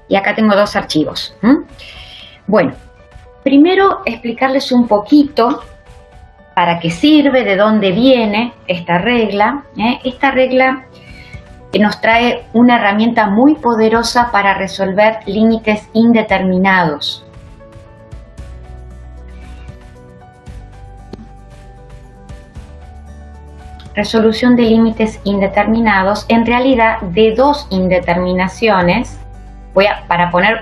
y acá tengo dos archivos. Bueno, primero explicarles un poquito para qué sirve, de dónde viene esta regla. Esta regla nos trae una herramienta muy poderosa para resolver límites indeterminados. Resolución de límites indeterminados, en realidad de dos indeterminaciones. Para poner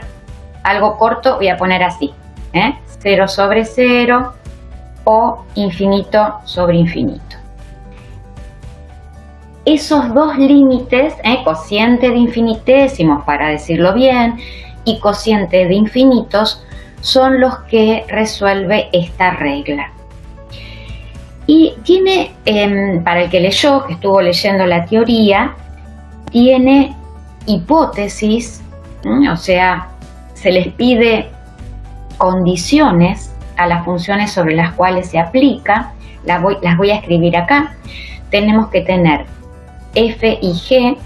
algo corto, voy a poner así, 0 sobre 0 o infinito sobre infinito. Esos dos límites, cociente de infinitesimos, para decirlo bien, y cociente de infinitos, son los que resuelve esta regla. Y tiene, para el que leyó, que estuvo leyendo la teoría, tiene hipótesis, o sea, se les pide condiciones a las funciones sobre las cuales se aplica. Las voy a escribir acá. Tenemos que tener f y g,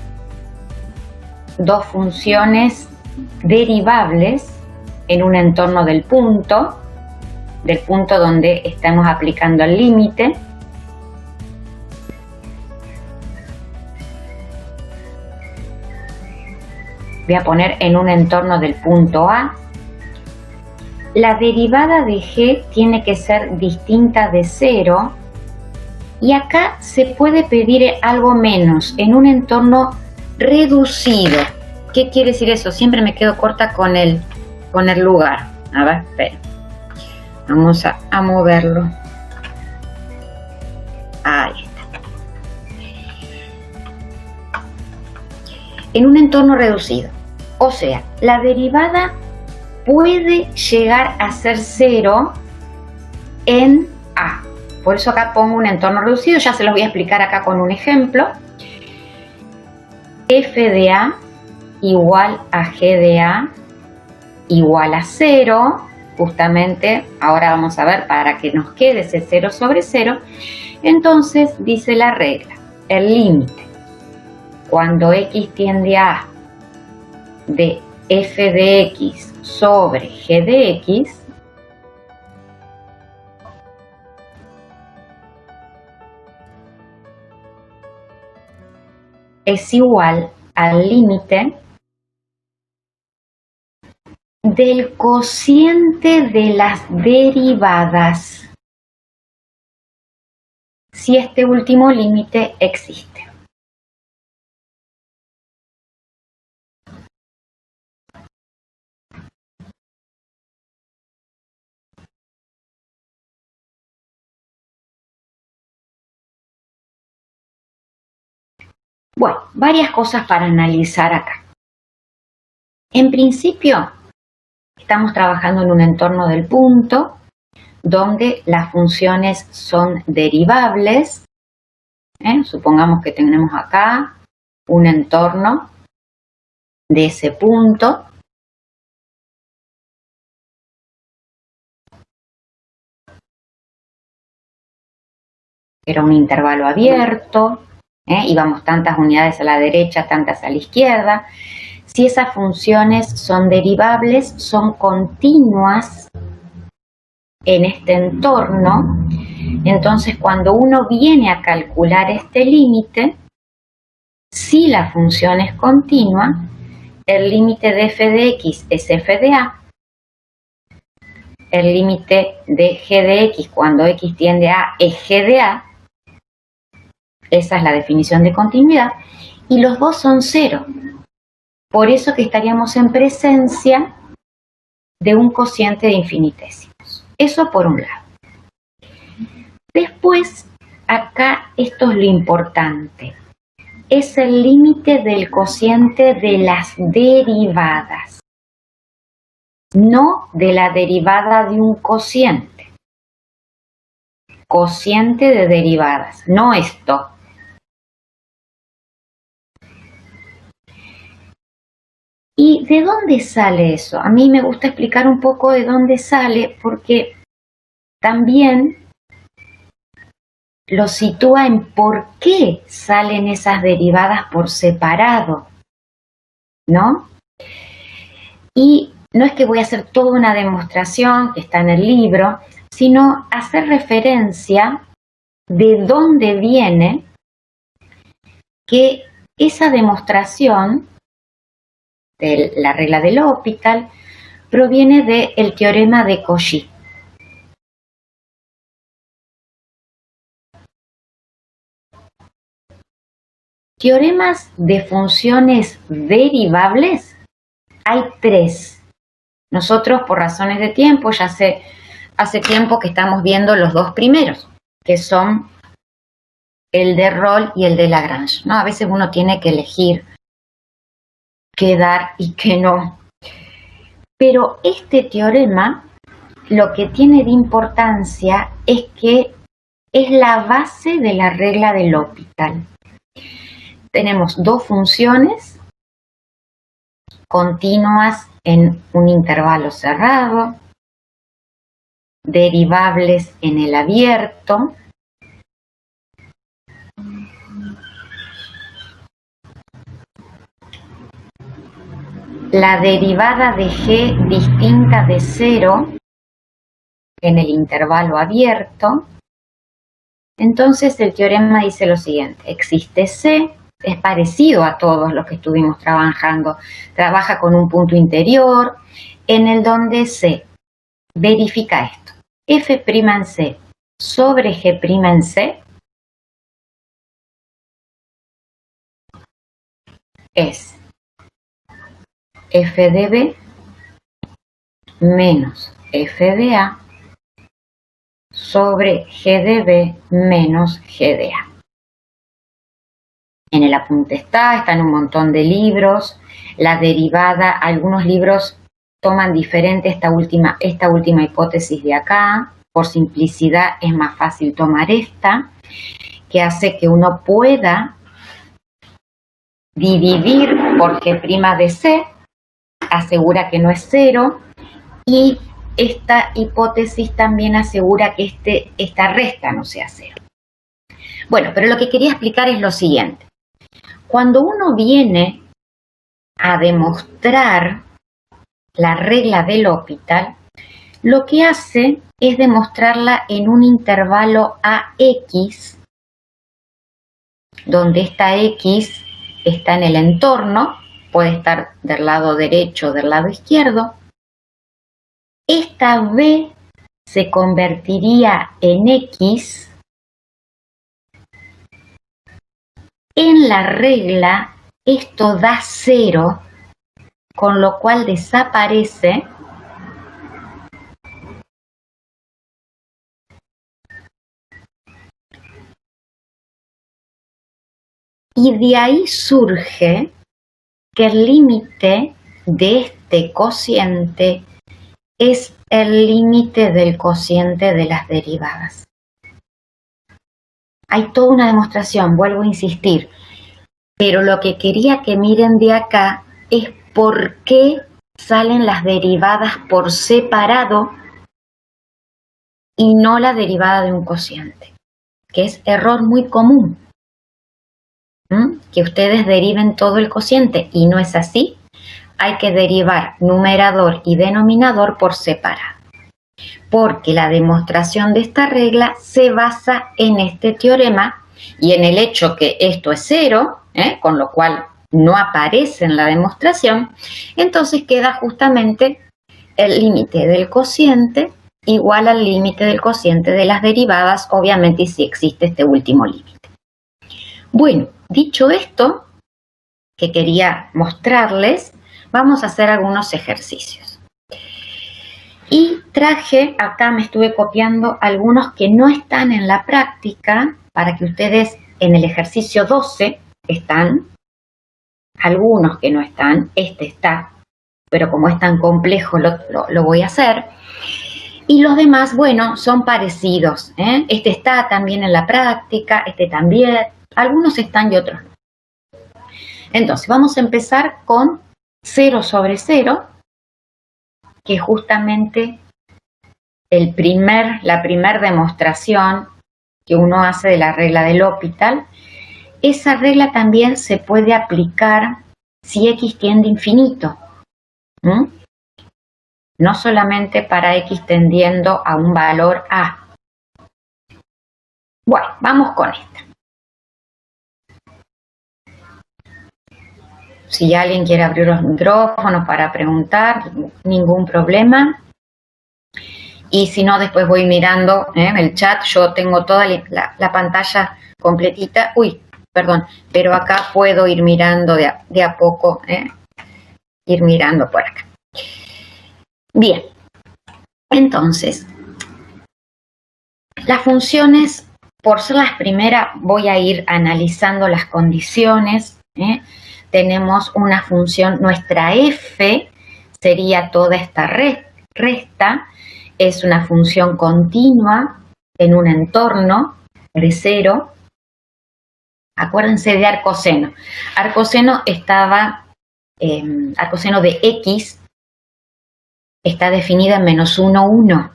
dos funciones derivables en un entorno del punto donde estamos aplicando el límite. Voy a poner en un entorno del punto A. La derivada de g tiene que ser distinta de 0. Y acá se puede pedir algo menos, en un entorno reducido. ¿Qué quiere decir eso? Siempre me quedo corta con el lugar. A ver, espera. Vamos a moverlo. Ahí está. En un entorno reducido. O sea, la derivada puede llegar a ser 0 en A. Por eso acá pongo un entorno reducido. Ya se los voy a explicar acá con un ejemplo. F de A igual a G de A igual a 0. Justamente ahora vamos a ver para que nos quede ese 0 sobre 0. Entonces dice la regla, el límite cuando x tiende a A de f de x sobre g de x es igual al límite del cociente de las derivadas, si este último límite existe. Bueno, varias cosas para analizar acá. En principio, estamos trabajando en un entorno del punto donde las funciones son derivables. Supongamos que tenemos acá un entorno de ese punto. Era un intervalo abierto, íbamos tantas unidades a la derecha, tantas a la izquierda. Si esas funciones son derivables, son continuas en este entorno, entonces cuando uno viene a calcular este límite, si la función es continua, el límite de f de x es f de a, el límite de g de x cuando x tiende a es g de a, esa es la definición de continuidad, y los dos son 0. Por eso que estaríamos en presencia de un cociente de infinitesimos. Eso por un lado. Después, acá esto es lo importante. Es el límite del cociente de las derivadas, no de la derivada de un cociente. Cociente de derivadas, no esto. ¿Y de dónde sale eso? A mí me gusta explicar un poco de dónde sale porque también lo sitúa en por qué salen esas derivadas por separado, ¿no? Y no es que voy a hacer toda una demostración que está en el libro, sino hacer referencia de dónde viene que esa demostración de la regla de L'Hopital proviene del teorema de Cauchy. Teoremas de funciones derivables hay 3. Nosotros, por razones de tiempo, ya hace tiempo que estamos viendo los 2 primeros, que son el de Rolle y el de Lagrange, ¿no? A veces uno tiene que elegir qué dar y qué no. Pero este teorema, lo que tiene de importancia es que es la base de la regla de L'Hopital. Tenemos 2 funciones continuas en un intervalo cerrado, derivables en el abierto, la derivada de g distinta de 0 en el intervalo abierto. Entonces el teorema dice lo siguiente: existe C, es parecido a todos los que estuvimos trabajando, trabaja con un punto interior en el donde C verifica esto: f' en C sobre g' en C es f de B menos f de A sobre g de B menos g de A. En el apunte está en un montón de libros. La derivada, algunos libros toman diferente esta última hipótesis de acá. Por simplicidad es más fácil tomar esta, que hace que uno pueda dividir por g' de C, asegura que no es 0, y esta hipótesis también asegura que esta resta no sea 0. Bueno, pero lo que quería explicar es lo siguiente. Cuando uno viene a demostrar la regla de L'Hopital, lo que hace es demostrarla en un intervalo AX, donde esta X está en el entorno, puede estar del lado derecho o del lado izquierdo. Esta B se convertiría en X en la regla. Esto da 0, con lo cual desaparece y de ahí surge que el límite de este cociente es el límite del cociente de las derivadas. Hay toda una demostración, vuelvo a insistir, pero lo que quería que miren de acá es por qué salen las derivadas por separado y no la derivada de un cociente, que es error muy común. Que ustedes deriven todo el cociente, y no es así. Hay que derivar numerador y denominador por separado, porque la demostración de esta regla se basa en este teorema y en el hecho que esto es 0, con lo cual no aparece en la demostración. Entonces queda justamente el límite del cociente igual al límite del cociente de las derivadas, obviamente, y si existe este último límite. Bueno, dicho esto, que quería mostrarles, vamos a hacer algunos ejercicios. Y traje, acá me estuve copiando algunos que no están en la práctica, para que ustedes en el ejercicio 12 están, algunos que no están, este está, pero como es tan complejo lo voy a hacer. Y los demás, bueno, son parecidos, Este está también en la práctica, este también, algunos están y otros no. Entonces, vamos a empezar con 0 sobre 0, que es justamente la primer demostración que uno hace de la regla de L'Hopital. Esa regla también se puede aplicar si X tiende a infinito. no solamente para x tendiendo a un valor a. Bueno, vamos con esta. Si alguien quiere abrir los micrófonos para preguntar, ningún problema. Y si no, después voy mirando el chat. Yo tengo toda la pantalla completita. Uy, perdón, pero acá puedo ir mirando de a poco, ir mirando por acá. Bien, entonces, las funciones, por ser las primeras, voy a ir analizando las condiciones. Tenemos una función, nuestra f sería toda esta resta, es una función continua en un entorno de 0. Acuérdense de arcoseno. Arcoseno arcoseno de x está definida en menos 1, 1.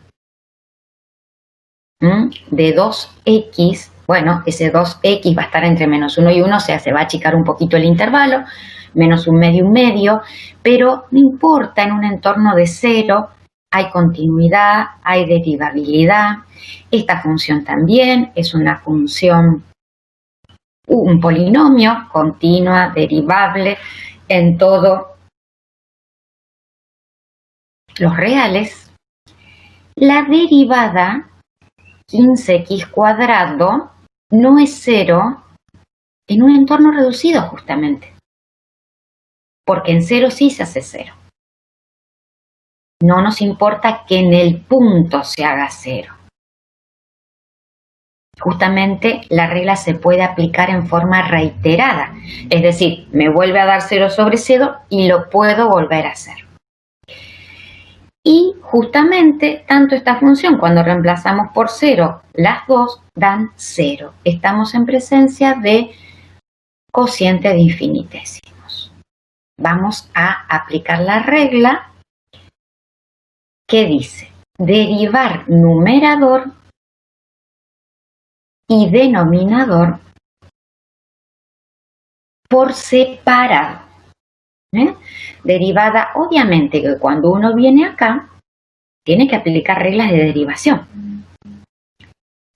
De 2x, bueno, ese 2x va a estar entre menos 1 y 1, o sea, se va a achicar un poquito el intervalo, menos un medio, pero no importa, en un entorno de 0 hay continuidad, hay derivabilidad. Esta función también es una función, un polinomio, continua, derivable, en todos los reales. La derivada 15x cuadrado no es 0 en un entorno reducido justamente, porque en 0 sí se hace 0. No nos importa que en el punto se haga 0. Justamente la regla se puede aplicar en forma reiterada, es decir, me vuelve a dar 0 sobre 0 y lo puedo volver a hacer. Y justamente tanto esta función, cuando reemplazamos por 0, las dos dan 0. Estamos en presencia de cociente de infinitesimos. Vamos a aplicar la regla que dice derivar numerador y denominador por separado. Derivada, obviamente que cuando uno viene acá, tiene que aplicar reglas de derivación.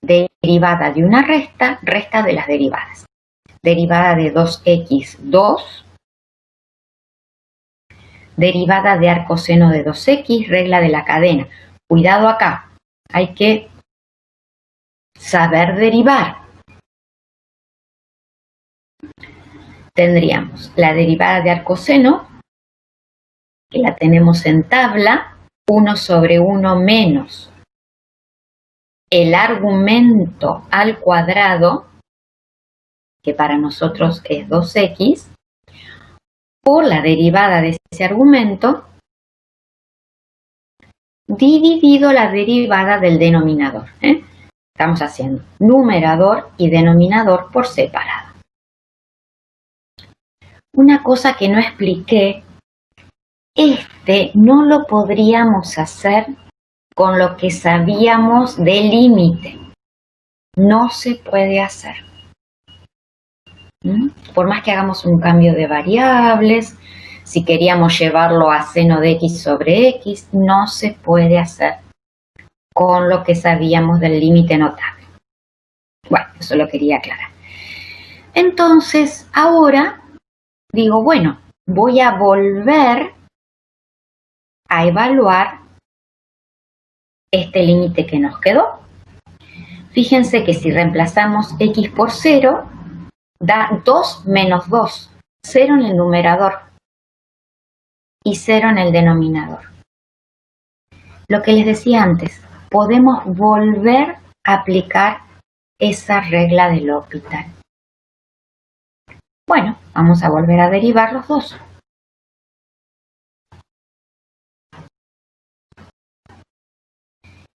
Derivada de una resta, resta de las derivadas. Derivada de 2x, 2. Derivada de arcoseno de 2x, regla de la cadena. Cuidado acá, hay que saber derivar. Tendríamos la derivada de arcoseno, que la tenemos en tabla, 1 sobre 1 menos el argumento al cuadrado, que para nosotros es 2x, por la derivada de ese argumento, dividido la derivada del denominador. Estamos haciendo numerador y denominador por separado. Una cosa que no expliqué, no lo podríamos hacer con lo que sabíamos del límite. No se puede hacer. Por más que hagamos un cambio de variables, si queríamos llevarlo a seno de x sobre x, no se puede hacer con lo que sabíamos del límite notable. Bueno, eso lo quería aclarar. Entonces, ahora digo, bueno, voy a volver a evaluar este límite que nos quedó. Fíjense que si reemplazamos x por 0, da 2 menos 2, 0 en el numerador y 0 en el denominador. Lo que les decía antes, podemos volver a aplicar esa regla de L'Hopital. Bueno, vamos a volver a derivar los dos.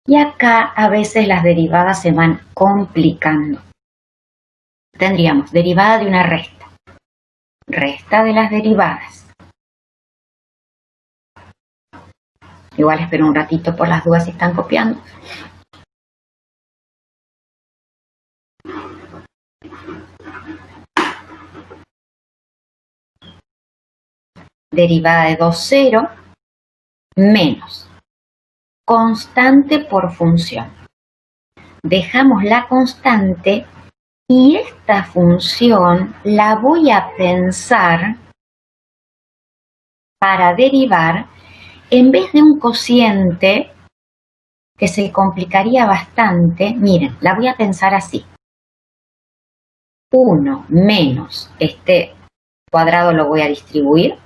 Y acá a veces las derivadas se van complicando. Tendríamos derivada de una resta. Resta de las derivadas. Igual espero un ratito por las dudas si están copiando. Derivada de 2, 0, menos constante por función. Dejamos la constante y esta función la voy a pensar para derivar en vez de un cociente que se complicaría bastante. Miren, la voy a pensar así. 1 menos este cuadrado lo voy a distribuir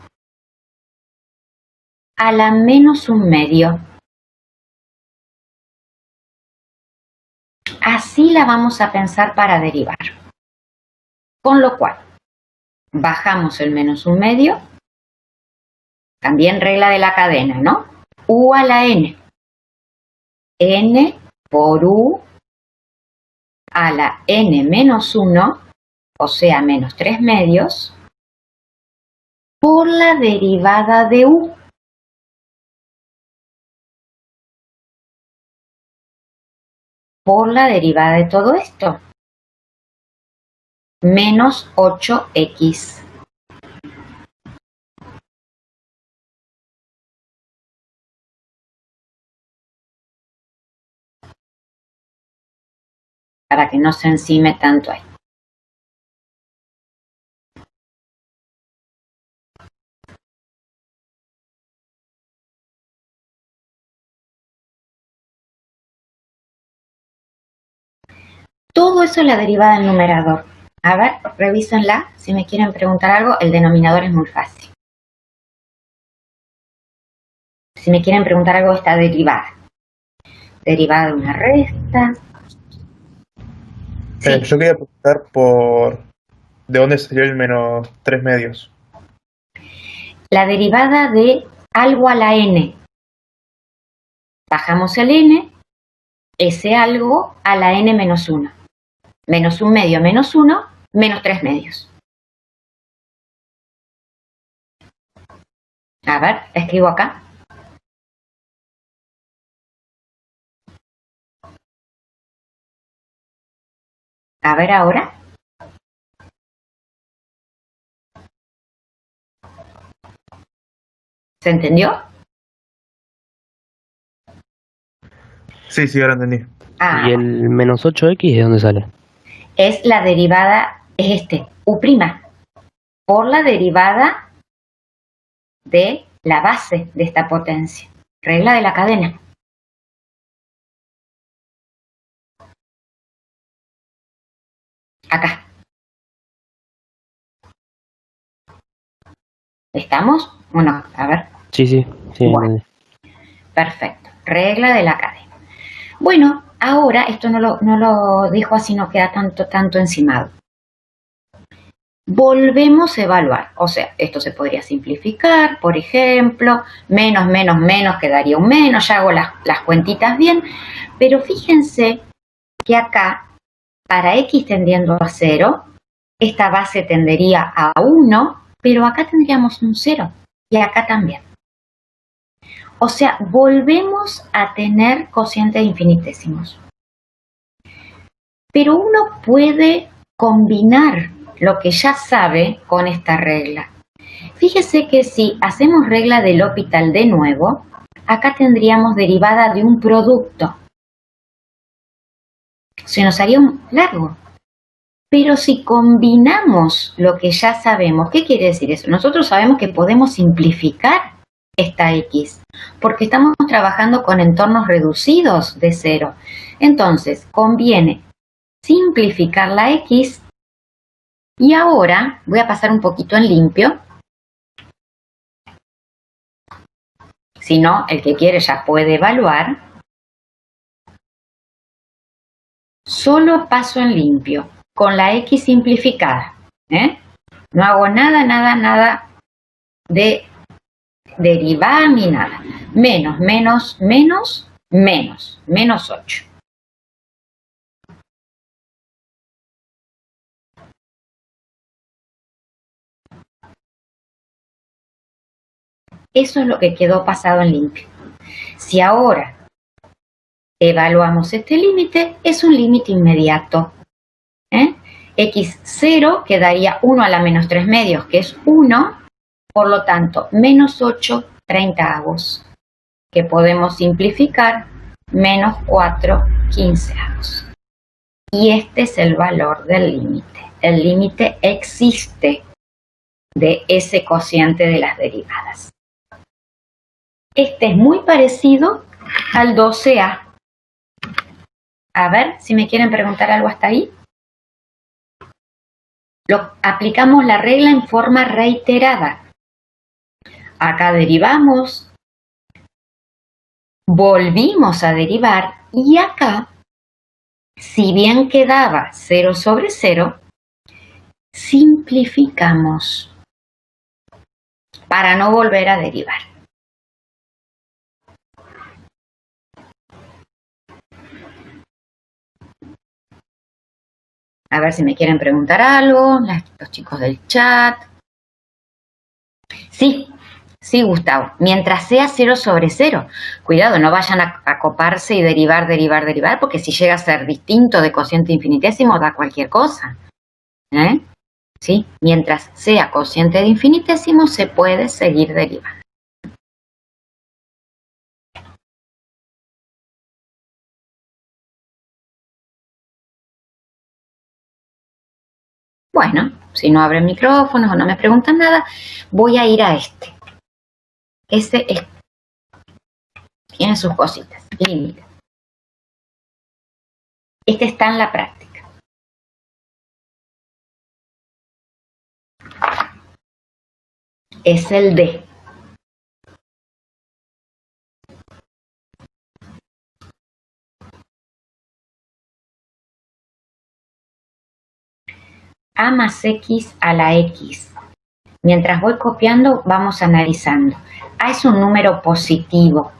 a la menos un medio. Así la vamos a pensar para derivar. Con lo cual, bajamos el menos un medio. También regla de la cadena, ¿no? U a la n. N por U a la n menos 1, o sea, menos 3 medios, por la derivada de U. Por la derivada de todo esto. Menos 8x. Para que no se encime tanto ahí. Todo eso es la derivada del numerador. A ver, revísenla. Si me quieren preguntar algo, el denominador es muy fácil. Si me quieren preguntar algo, está derivada. Derivada de una resta. Sí. Yo quería preguntar ¿de dónde salió el menos 3 medios? La derivada de algo a la n. Bajamos el n, ese algo a la n menos 1. Menos un medio menos 1, menos 3 medios. A ver, escribo acá. A ver ahora. ¿Se entendió? Sí, ahora entendí. ¿Y el menos 8x de dónde sale? Es la derivada, es U', por la derivada de la base de esta potencia. Regla de la cadena. Acá. ¿Estamos? Bueno, a ver. Sí. Bueno, perfecto. Regla de la cadena. Bueno, ahora esto no lo dejo así, no queda tanto encimado. Volvemos a evaluar. O sea, esto se podría simplificar, por ejemplo, menos quedaría un menos, ya hago las cuentitas bien, pero fíjense que acá, para x tendiendo a 0, esta base tendería a 1, pero acá tendríamos un 0 y acá también. O sea, volvemos a tener cocientes infinitesimos. Pero uno puede combinar lo que ya sabe con esta regla. Fíjese que si hacemos regla del L'Hopital de nuevo, acá tendríamos derivada de un producto. Se nos haría un largo. Pero si combinamos lo que ya sabemos, ¿qué quiere decir eso? Nosotros sabemos que podemos simplificar esta x, porque estamos trabajando con entornos reducidos de 0. Entonces, conviene simplificar la x. Y ahora voy a pasar un poquito en limpio. Si no, el que quiere ya puede evaluar. Solo paso en limpio, con la x simplificada. No hago nada de derivar ni nada. Menos 8. Eso es lo que quedó pasado en limpio. Si ahora evaluamos este límite, es un límite inmediato. X0 quedaría 1 a la menos 3 medios, que es 1, por lo tanto, menos 8 treintavos. que podemos simplificar, menos 4/15. Y este es el valor del límite. El límite existe de ese cociente de las derivadas. Este es muy parecido al 12a. A ver si me quieren preguntar algo hasta ahí. Aplicamos la regla en forma reiterada. Acá derivamos, volvimos a derivar y acá, si bien quedaba 0/0, simplificamos para no volver a derivar. A ver si me quieren preguntar algo, los chicos del chat. Sí, Gustavo, mientras sea 0/0. Cuidado, no vayan a coparse y derivar, porque si llega a ser distinto de cociente infinitésimo da cualquier cosa. ¿Sí? Mientras sea cociente de infinitésimo se puede seguir derivando. Bueno, si no abren micrófonos o no me preguntan nada, voy a ir a este. Ese tiene sus cositas, límite. Este está en la práctica. Es el D. A más X a la X. Mientras voy copiando, vamos analizando. A es un número positivo.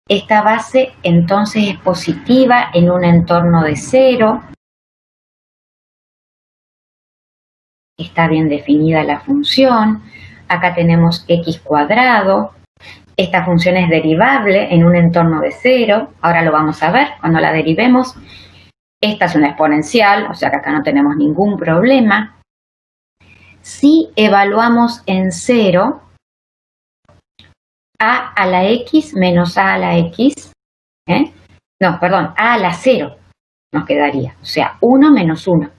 Esta base entonces es positiva en un entorno de 0. Está bien definida la función. Acá tenemos x cuadrado. Esta función es derivable en un entorno de 0. Ahora lo vamos a ver cuando la derivemos. Esta es una exponencial, o sea que acá no tenemos ningún problema. Si evaluamos en 0, a la x menos a la x, no, perdón, a la 0 nos quedaría, o sea, 1 menos 1.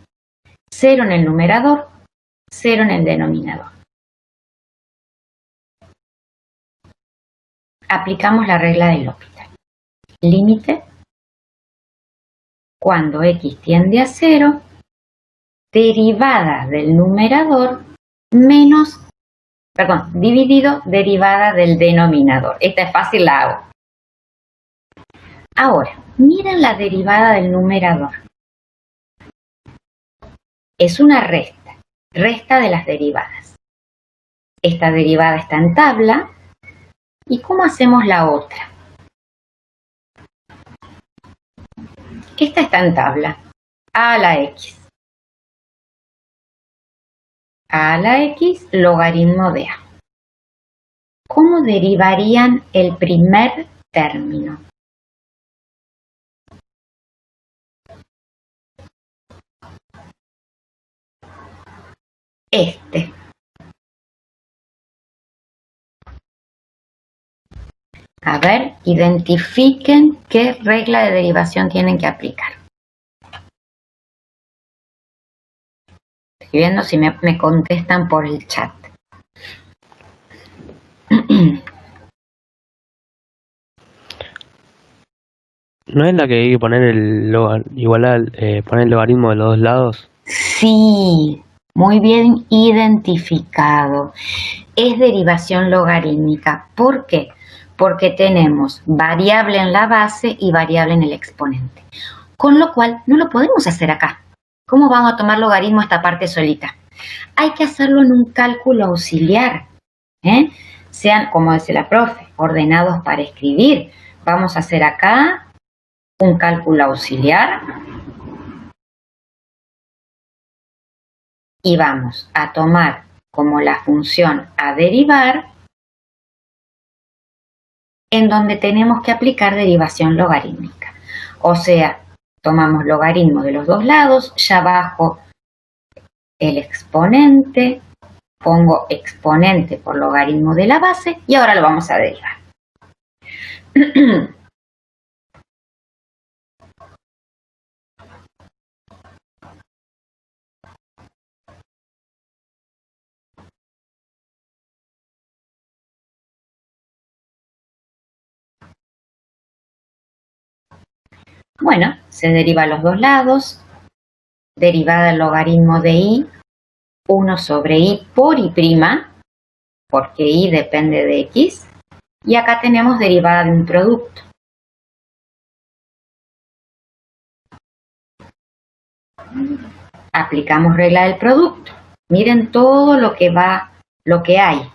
0 en el numerador, 0 en el denominador. Aplicamos la regla de L'Hopital. Límite cuando x tiende a 0, derivada del numerador menos, dividido derivada del denominador. Esta es fácil, la hago. Ahora, miren la derivada del numerador. Es una resta de las derivadas. Esta derivada está en tabla. ¿Y cómo hacemos la otra? Esta está en tabla. A la x. A la x logaritmo de a. ¿Cómo derivarían el primer término? Este. A ver, identifiquen qué regla de derivación tienen que aplicar. Estoy viendo si me contestan por el chat. ¿No es la que hay que poner poner el logaritmo de los dos lados? Sí, muy bien identificado. Es derivación logarítmica. ¿Por qué? Porque tenemos variable en la base y variable en el exponente. Con lo cual, no lo podemos hacer acá. ¿Cómo vamos a tomar logaritmo esta parte solita? Hay que hacerlo en un cálculo auxiliar. Sean, como dice la profe, ordenados para escribir. Vamos a hacer acá un cálculo auxiliar. Y vamos a tomar como la función a derivar, en donde tenemos que aplicar derivación logarítmica. O sea, tomamos logaritmo de los dos lados, ya bajo el exponente, pongo exponente por logaritmo de la base y ahora lo vamos a derivar. Bueno, se deriva a los dos lados, derivada del logaritmo de y, 1 sobre y por y', porque y depende de x, y acá tenemos derivada de un producto. Aplicamos regla del producto. Miren todo lo que hay,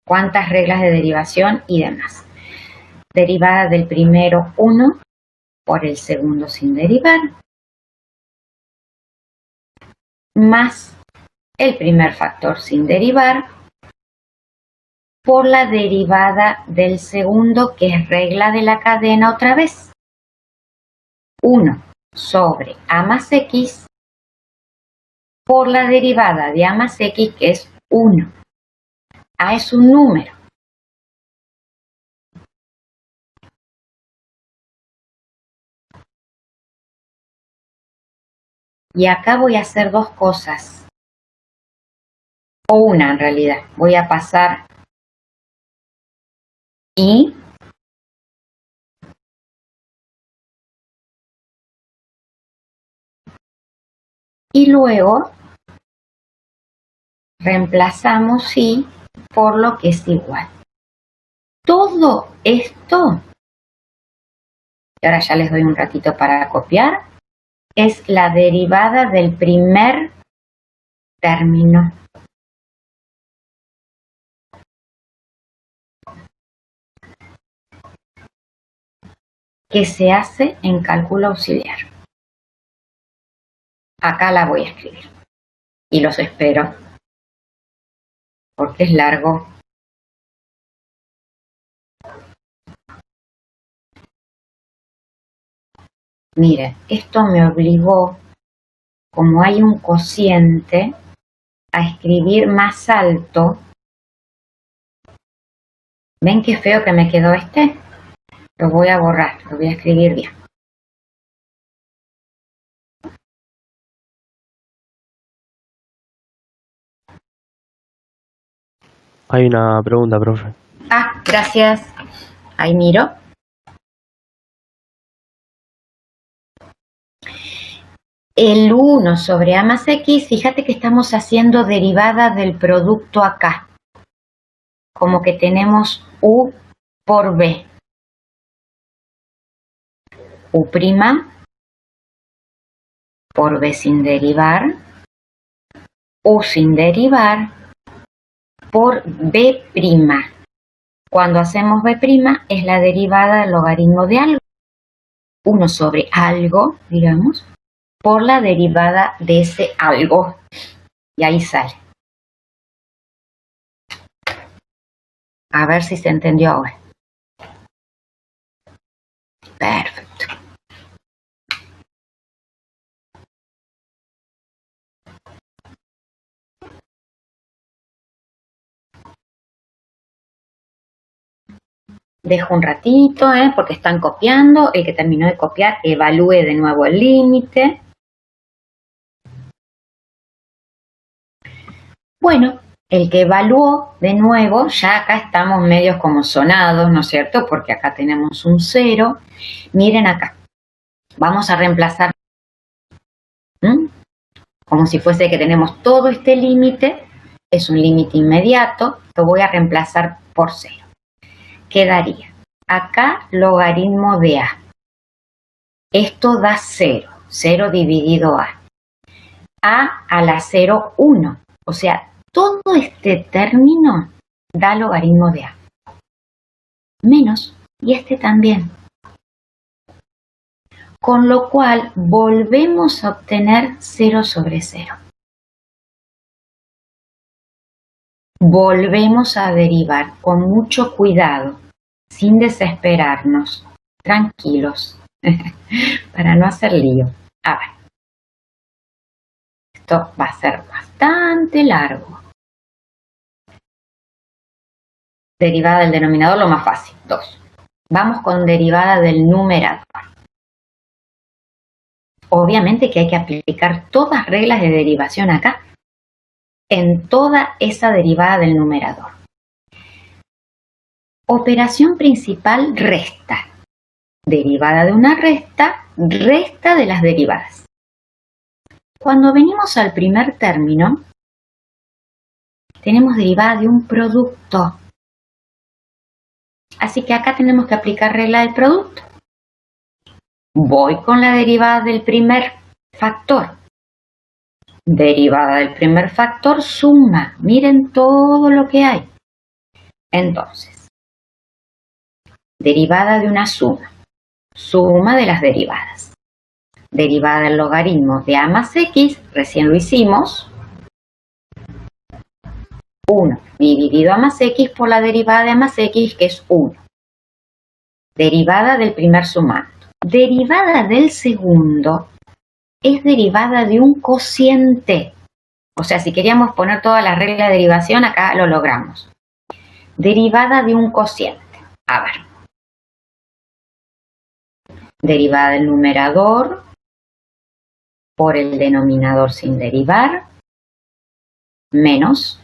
cuántas reglas de derivación y demás. Derivada del primero 1 por el segundo sin derivar, más el primer factor sin derivar por la derivada del segundo, que es regla de la cadena otra vez. 1 sobre a más x por la derivada de a más x, que es 1. A es un número. Y acá voy a hacer dos cosas. O una en realidad. Voy a pasar y luego reemplazamos y por lo que es igual. Todo esto, y ahora ya les doy un ratito para copiar, es la derivada del primer término. Que se hace en cálculo auxiliar. Acá la voy a escribir. Y los espero, porque es largo. Miren, esto me obligó, como hay un cociente, a escribir más alto. ¿Ven qué feo que me quedó este? Lo voy a borrar, lo voy a escribir bien. Hay una pregunta, profe. Ah, gracias. Ahí miro. El 1 sobre a más x, fíjate que estamos haciendo derivada del producto acá. Como que tenemos u por b. U' por b sin derivar. U sin derivar por b'. Cuando hacemos b' es la derivada del logaritmo de algo. 1 sobre algo, digamos, por la derivada de ese algo. Y ahí sale. A ver si se entendió ahora. Perfecto. Dejo un ratito, porque están copiando. El que terminó de copiar, evalúe de nuevo el límite. Bueno, el que evaluó de nuevo, ya acá estamos medios como sonados, ¿no es cierto? Porque acá tenemos un 0. Miren acá. Vamos a reemplazar como si fuese que tenemos todo este límite. Es un límite inmediato. Lo voy a reemplazar por 0. Quedaría acá logaritmo de a. Esto da 0. 0 dividido a. A la 0, 1. O sea, todo este término da logaritmo de a. Menos, y este también. Con lo cual volvemos a obtener 0 sobre 0. Volvemos a derivar con mucho cuidado, sin desesperarnos, tranquilos, para no hacer lío. A ver, esto va a ser bastante largo. Derivada del denominador, lo más fácil, 2. Vamos con derivada del numerador. Obviamente que hay que aplicar todas reglas de derivación acá, en toda esa derivada del numerador. Operación principal, resta. Derivada de una resta, resta de las derivadas. Cuando venimos al primer término, tenemos derivada de un producto. Así que acá tenemos que aplicar regla del producto. Voy con la derivada del primer factor. Derivada del primer factor, suma. Miren todo lo que hay. Entonces, derivada de una suma. Suma de las derivadas. Derivada del logaritmo de a más x, recién lo hicimos. 1 dividido a más x por la derivada de a más x, que es 1. Derivada del primer sumando. Derivada del segundo es derivada de un cociente. O sea, si queríamos poner toda la regla de derivación, acá lo logramos. Derivada de un cociente. A ver. Derivada del numerador por el denominador sin derivar, menos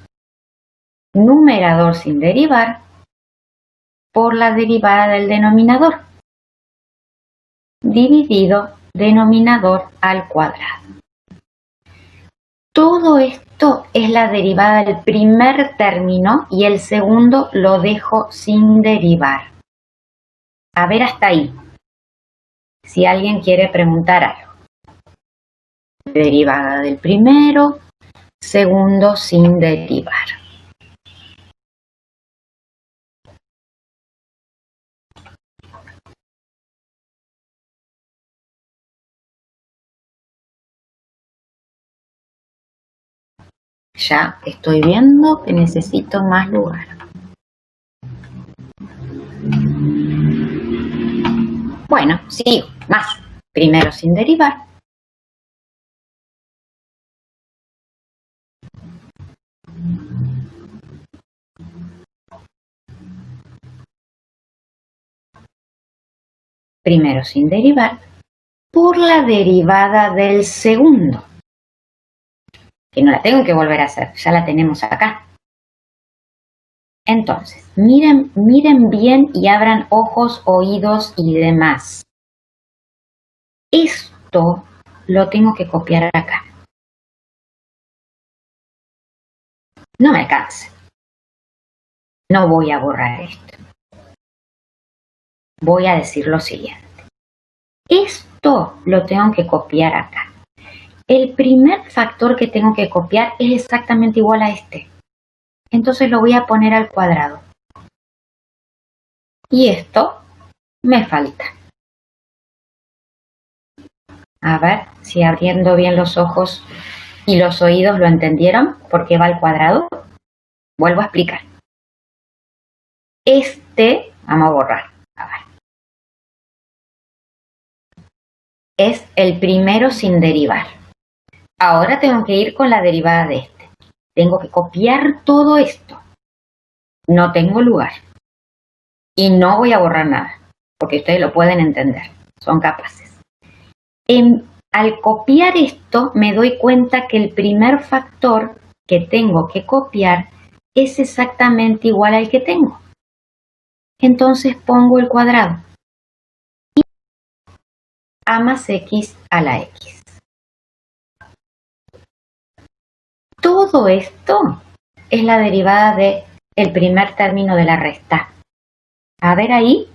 numerador sin derivar por la derivada del denominador, dividido denominador al cuadrado. Todo esto es la derivada del primer término y el segundo lo dejo sin derivar. A ver hasta ahí, si alguien quiere preguntar algo. Derivada del primero, segundo sin derivar. Ya estoy viendo que necesito más lugar. Bueno, sigo. Más. Primero sin derivar. Primero sin derivar por la derivada del segundo. Que no la tengo que volver a hacer, ya la tenemos acá. Entonces, miren bien y abran ojos, oídos y demás. Esto lo tengo que copiar acá. No me alcance. No voy a borrar esto. Voy a decir lo siguiente. Esto lo tengo que copiar acá. El primer factor que tengo que copiar es exactamente igual a este. Entonces lo voy a poner al cuadrado. Y esto me falta. A ver si abriendo bien los ojos y los oídos lo entendieron, por qué va al cuadrado. Vuelvo a explicar. Este, vamos a borrar. A ver. Es el primero sin derivar. Ahora tengo que ir con la derivada de este. Tengo que copiar todo esto. No tengo lugar. Y no voy a borrar nada, porque ustedes lo pueden entender. Son capaces. Al copiar esto, me doy cuenta que el primer factor que tengo que copiar es exactamente igual al que tengo. Entonces pongo el cuadrado. Y a más x a la x. Todo esto es la derivada del primer término de la resta. A ver ahí.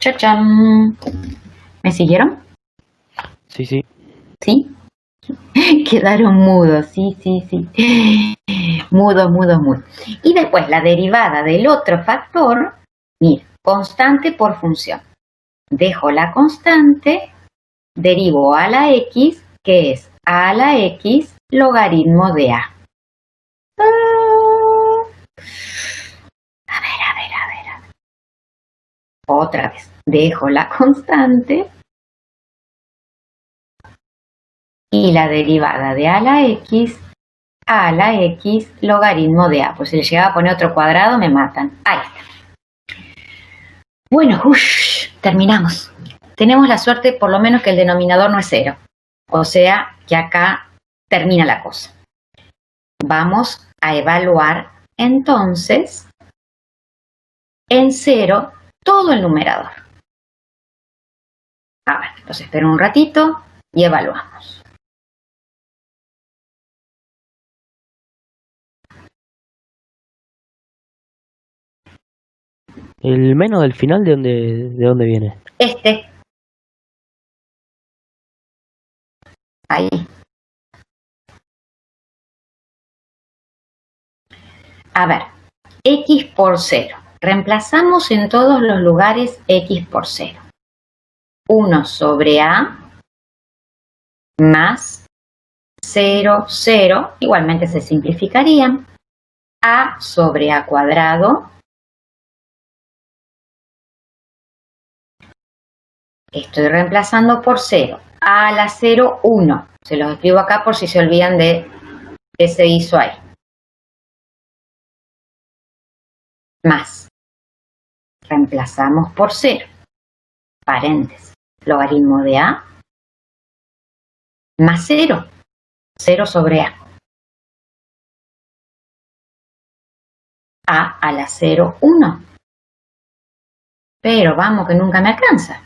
¡Chachán! ¿Me siguieron? Sí, sí. ¿Sí? Quedaron mudos, sí. Mudo. Y después la derivada del otro factor, mira, constante por función. Dejo la constante, derivo a la x, que es a a la x logaritmo de a. A ver. Otra vez, dejo la constante y la derivada de a la x a la x logaritmo de a. Pues si le llegaba a poner otro cuadrado me matan. Ahí está. Bueno, terminamos. Tenemos la suerte por lo menos que el denominador no es 0. O sea que acá termina la cosa. Vamos a evaluar entonces en 0 todo el numerador. A ver, entonces espero un ratito y evaluamos. ¿El menos del final de dónde viene? Ahí. A ver, x por 0. Reemplazamos en todos los lugares x por 0. 1 sobre a más 0, 0. Igualmente se simplificarían. A sobre a cuadrado. Estoy reemplazando por 0. A a la 0, 1. Se los escribo acá por si se olvidan de qué se hizo ahí. Más. Reemplazamos por 0. Paréntesis. Logaritmo de a más 0. 0 sobre a. A a la 0, 1. Pero vamos que nunca me alcanza.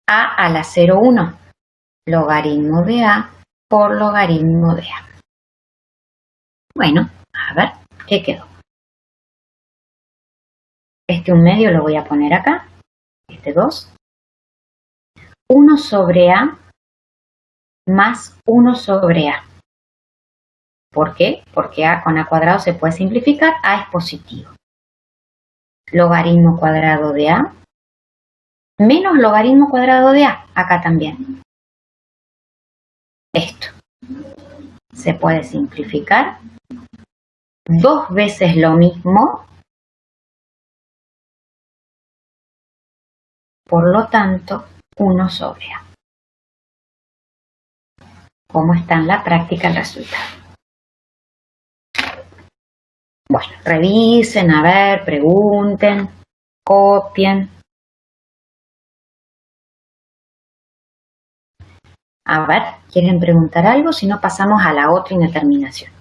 A la 0, 1. Logaritmo de a por logaritmo de a. Bueno, a ver, ¿qué quedó? Este 1 medio lo voy a poner acá. Este 2. 1 sobre a más 1 sobre a. ¿Por qué? Porque a con a cuadrado se puede simplificar. A es positivo. Logaritmo cuadrado de a menos logaritmo cuadrado de a. Acá también. Esto se puede simplificar. 2 veces lo mismo. Por lo tanto, 1 sobre a. ¿Cómo está en la práctica el resultado? Bueno, revisen, a ver, pregunten, copien. A ver, ¿quieren preguntar algo? Si no, pasamos a la otra indeterminación.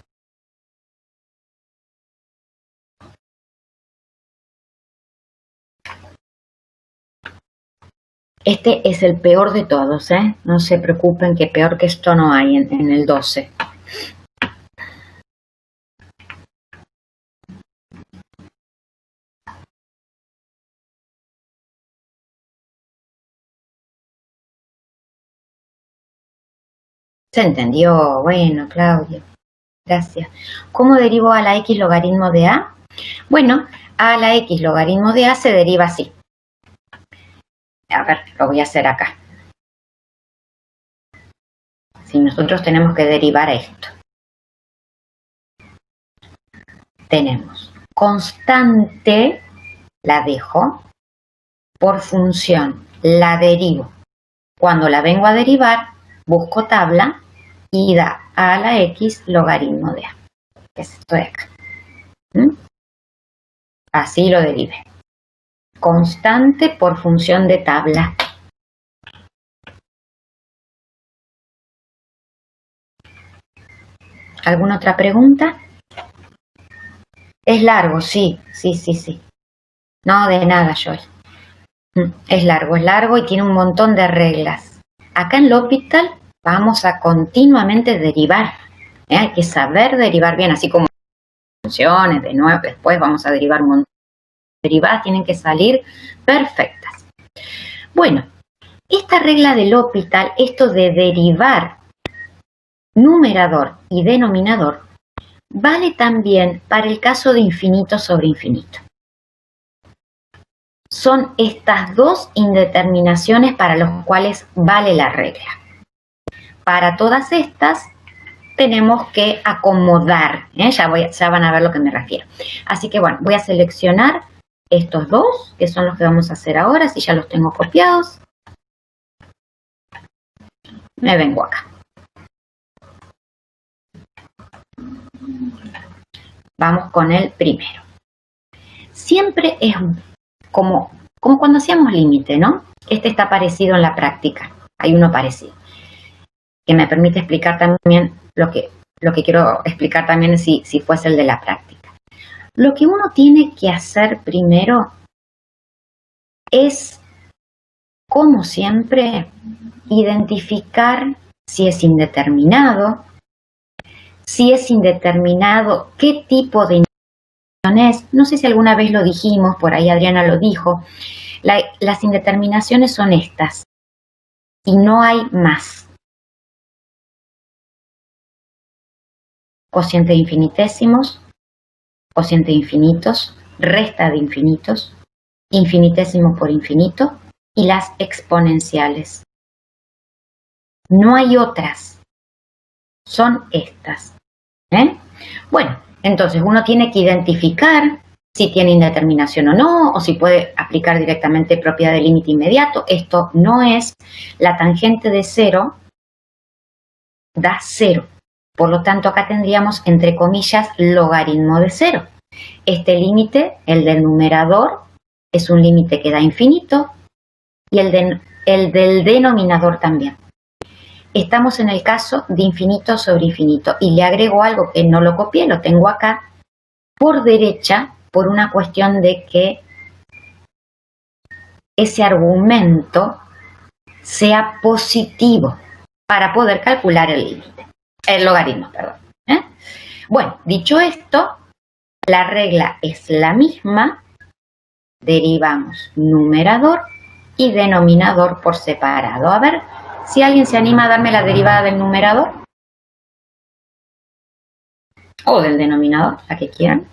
Este es el peor de todos, ¿eh? No se preocupen que peor que esto no hay en el 12. Se entendió. Bueno, Claudio. Gracias. ¿Cómo derivo a la x logaritmo de a? Bueno, a la x logaritmo de a se deriva así. A ver, lo voy a hacer acá. Si nosotros tenemos que derivar esto. Tenemos constante, la dejo, por función, la derivo. Cuando la vengo a derivar, busco tabla y da a la x logaritmo de a. Que es esto de acá. Así lo derivé. Constante por función de tabla. ¿Alguna otra pregunta? Es largo, sí. No, de nada, Joy. Es largo y tiene un montón de reglas. Acá en L'Hopital vamos a continuamente derivar. Hay que saber derivar bien, así como funciones, de nuevo, después vamos a derivar un montón. Derivadas tienen que salir perfectas. Bueno, esta regla de L'Hopital, esto de derivar numerador y denominador, vale también para el caso de infinito sobre infinito. Son estas dos indeterminaciones para las cuales vale la regla. Para todas estas tenemos que acomodar, ya van a ver a lo que me refiero. Así que bueno, voy a seleccionar estos dos, que son los que vamos a hacer ahora, si ya los tengo copiados. Me vengo acá. Vamos con el primero. Siempre es como cuando hacíamos límite, ¿no? Este está parecido en la práctica. Hay uno parecido. Que me permite explicar también lo que quiero explicar también si fuese el de la práctica. Lo que uno tiene que hacer primero es, como siempre, identificar si es indeterminado. Si es indeterminado, ¿qué tipo de indefinición es? No sé si alguna vez lo dijimos, por ahí Adriana lo dijo. Las indeterminaciones son estas y no hay más. Cociente de infinitésimos, cociente de infinitos, resta de infinitos, infinitésimo por infinito y las exponenciales. No hay otras, son estas. Bueno, entonces uno tiene que identificar si tiene indeterminación o no, o si puede aplicar directamente propiedad de límite inmediato. Esto no es, la tangente de 0 da 0. Por lo tanto, acá tendríamos, entre comillas, logaritmo de 0. Este límite, el del numerador, es un límite que da infinito y el del denominador también. Estamos en el caso de infinito sobre infinito y le agrego algo que no lo copié, lo tengo acá por derecha por una cuestión de que ese argumento sea positivo para poder calcular el límite, el logaritmo, perdón. Bueno, dicho esto, la regla es la misma, derivamos numerador y denominador por separado. A ver si alguien se anima a darme la derivada del numerador o del denominador, la que quieran.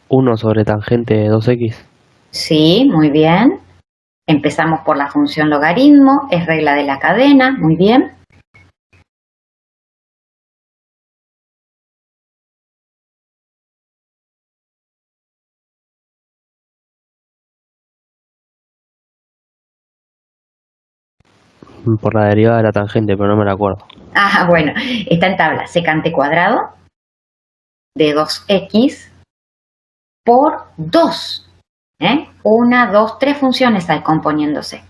Uno sobre tangente de 2x. Sí, muy bien. Empezamos por la función logaritmo, es regla de la cadena, muy bien. Por la derivada de la tangente, pero no me la acuerdo. Ah, bueno, está en tabla, secante cuadrado de 2x por 2. 1, 2, 3 funciones hay componiéndose.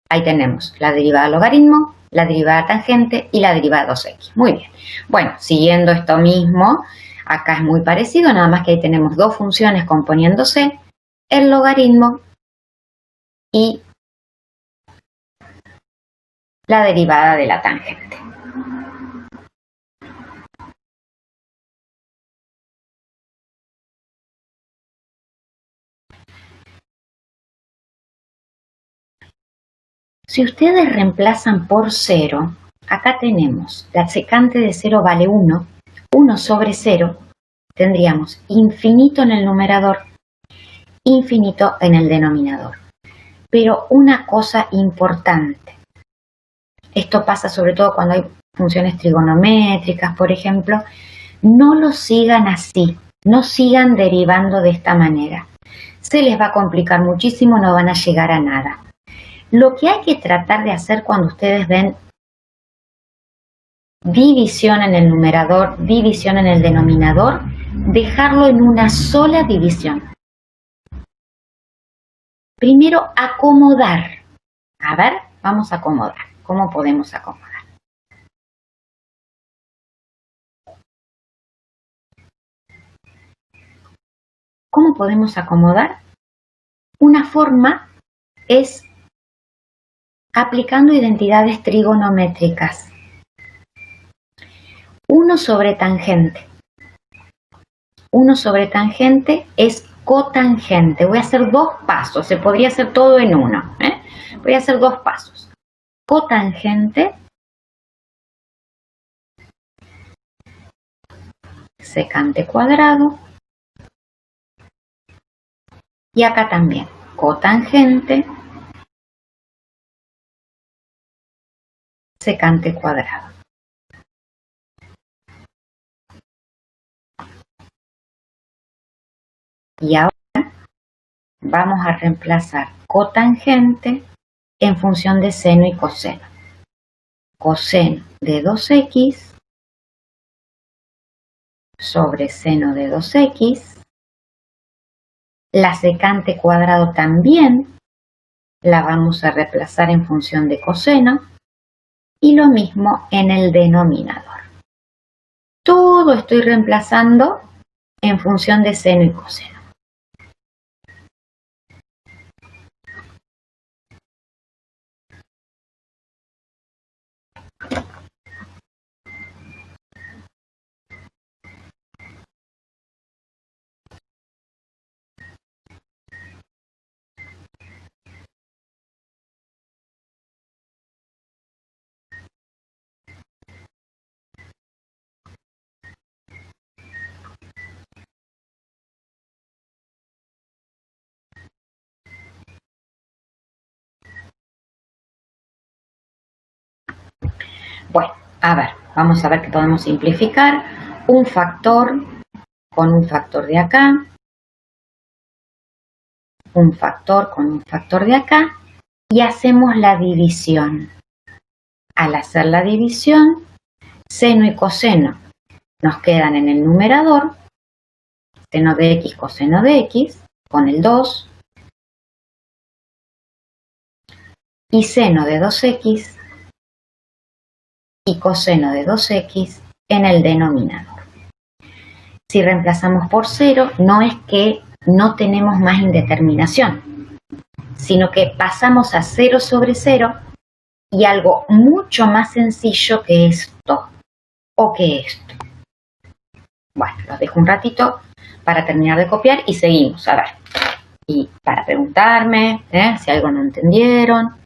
Ahí tenemos la derivada logaritmo, la derivada tangente y la derivada de 2x. Muy bien. Bueno, siguiendo esto mismo, acá es muy parecido, nada más que ahí tenemos dos funciones componiéndose, el logaritmo y la derivada de la tangente. Si ustedes reemplazan por 0, acá tenemos la secante de 0 vale 1, 1 sobre 0, tendríamos infinito en el numerador, infinito en el denominador. Pero una cosa importante, esto pasa sobre todo cuando hay funciones trigonométricas, por ejemplo, no lo sigan así, no sigan derivando de esta manera. Se les va a complicar muchísimo, no van a llegar a nada. Lo que hay que tratar de hacer cuando ustedes ven división en el numerador, división en el denominador, dejarlo en una sola división. Primero, acomodar. A ver, vamos a acomodar. ¿Cómo podemos acomodar? ¿Cómo podemos acomodar? Una forma es aplicando identidades trigonométricas. 1 sobre tangente. 1 sobre tangente es cotangente. Voy a hacer dos pasos. Se podría hacer todo en uno. Voy a hacer dos pasos. Cotangente, secante cuadrado. Y acá también. Cotangente, secante cuadrado. Y ahora vamos a reemplazar cotangente en función de seno y coseno. Coseno de 2x sobre seno de 2x. La secante cuadrado también la vamos a reemplazar en función de coseno. Y lo mismo en el denominador. Todo estoy reemplazando en función de seno y coseno. Bueno, a ver, vamos a ver que podemos simplificar un factor con un factor de acá, un factor con un factor de acá y hacemos la división. Al hacer la división, seno y coseno nos quedan en el numerador, seno de x coseno de x con el 2 y seno de 2x y coseno de 2x en el denominador. Si reemplazamos por 0, no es que no tenemos más indeterminación, sino que pasamos a 0 sobre 0 y algo mucho más sencillo que esto o que esto. Bueno, los dejo un ratito para terminar de copiar y seguimos, a ver. Y para preguntarme si algo no entendieron.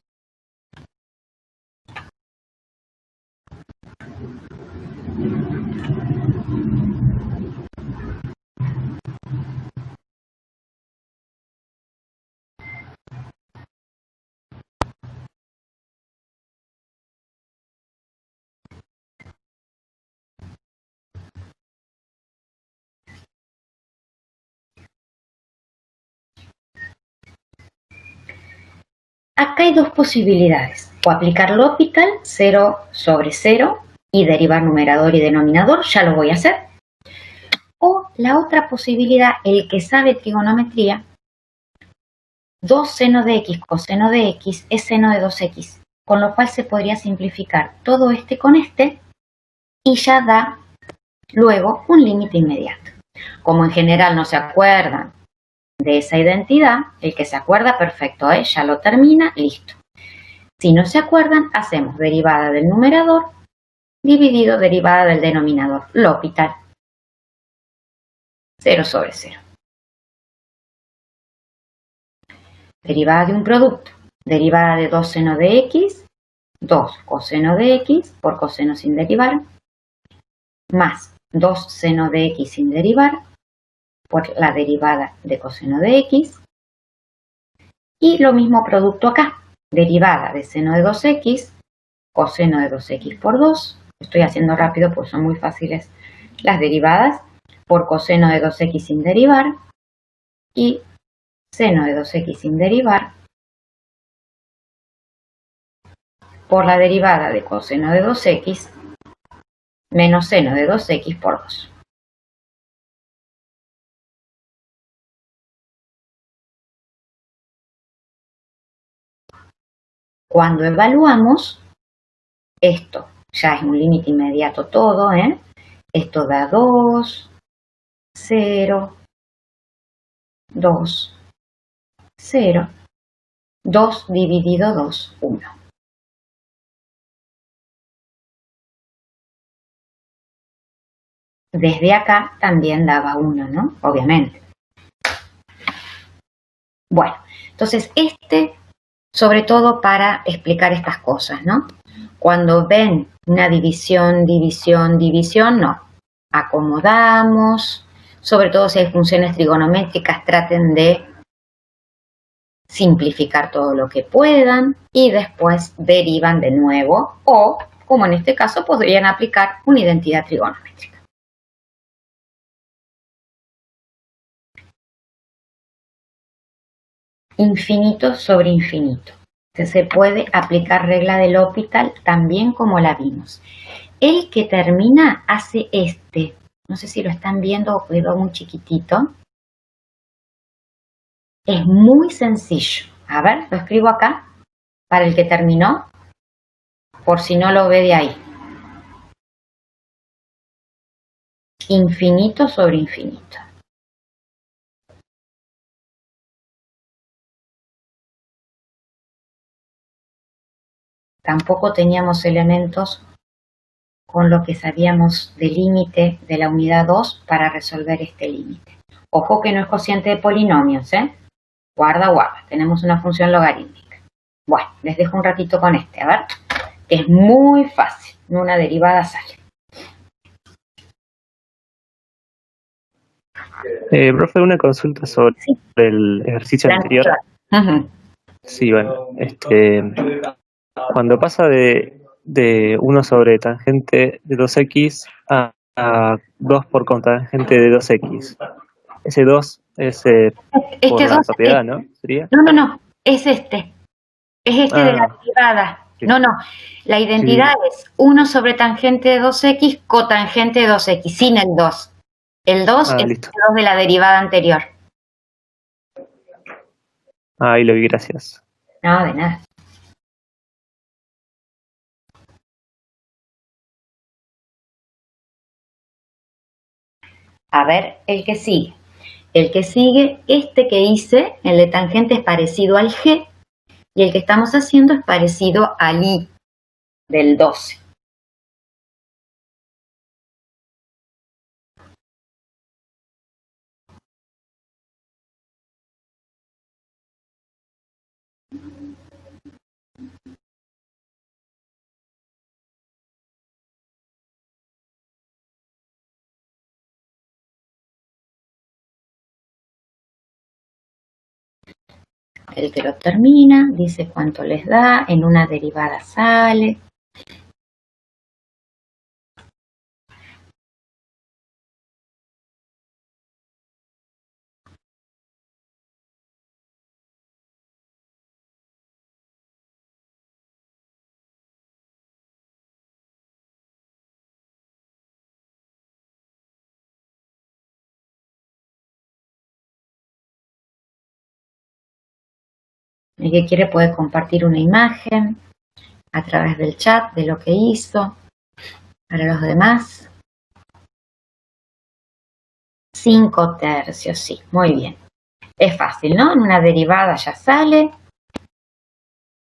Acá hay dos posibilidades, o aplicar L'Hopital 0 sobre 0 y derivar numerador y denominador, ya lo voy a hacer. O la otra posibilidad, el que sabe trigonometría, 2 seno de x coseno de x es seno de 2x, con lo cual se podría simplificar todo este con este y ya da luego un límite inmediato. Como en general no se acuerdan de esa identidad, el que se acuerda, perfecto, ya lo termina, listo. Si no se acuerdan, hacemos derivada del numerador dividido derivada del denominador, L'Hopital, 0 sobre 0. Derivada de un producto, derivada de 2 seno de x, 2 coseno de x por coseno sin derivar, más 2 seno de x sin derivar, por la derivada de coseno de x, y lo mismo producto acá, derivada de seno de 2x, coseno de 2x por 2, estoy haciendo rápido porque son muy fáciles las derivadas, por coseno de 2x sin derivar, y seno de 2x sin derivar, por la derivada de coseno de 2x, menos seno de 2x por 2. Cuando evaluamos, esto ya es un límite inmediato todo, esto da 2, 0, 2, 0, 2 dividido 2, 1. Desde acá también daba 1, ¿no? Obviamente. Bueno, entonces sobre todo para explicar estas cosas, ¿no? Cuando ven una división, división, división, no. Acomodamos, sobre todo si hay funciones trigonométricas, traten de simplificar todo lo que puedan y después derivan de nuevo o, como en este caso, podrían aplicar una identidad trigonométrica. infinito sobre infinito. Entonces se puede aplicar regla de L'Hopital también como la vimos. El que termina hace este. No sé si lo están viendo o quedó muy chiquitito. Es muy sencillo. A ver, lo escribo acá para el que terminó, por si no lo ve de ahí. Infinito sobre infinito. Tampoco teníamos elementos con lo que sabíamos del límite de la unidad 2 para resolver este límite. Ojo que no es cociente de polinomios, ¿eh? Guarda, guarda. Tenemos una función logarítmica. Bueno, les dejo un ratito con este, a ver. Que es muy fácil. Una derivada sale. Profe, una consulta sobre Sí. el ejercicio anterior. Uh-huh. Sí, bueno, cuando pasa de 1 sobre tangente de 2x a 2 por cotangente de 2x, ese 2 es por la 2 propiedad, ¿no? ¿Sería? No, es este. Es este de la derivada. Sí. No, la identidad es 1 sobre tangente de 2x cotangente de 2x, sin el 2. El 2 es listo. el 2 de la derivada anterior. Ahí lo vi, gracias. No, de nada. A ver, el que sigue. El que sigue, este que hice, el de tangente es parecido al G, y el que estamos haciendo es parecido al I del 12. El que lo termina dice cuánto les da, en una derivada sale. El que quiere puede compartir una imagen a través del chat de lo que hizo. Para los demás, 5 tercios, sí, muy bien. Es fácil, ¿no? En una derivada ya sale.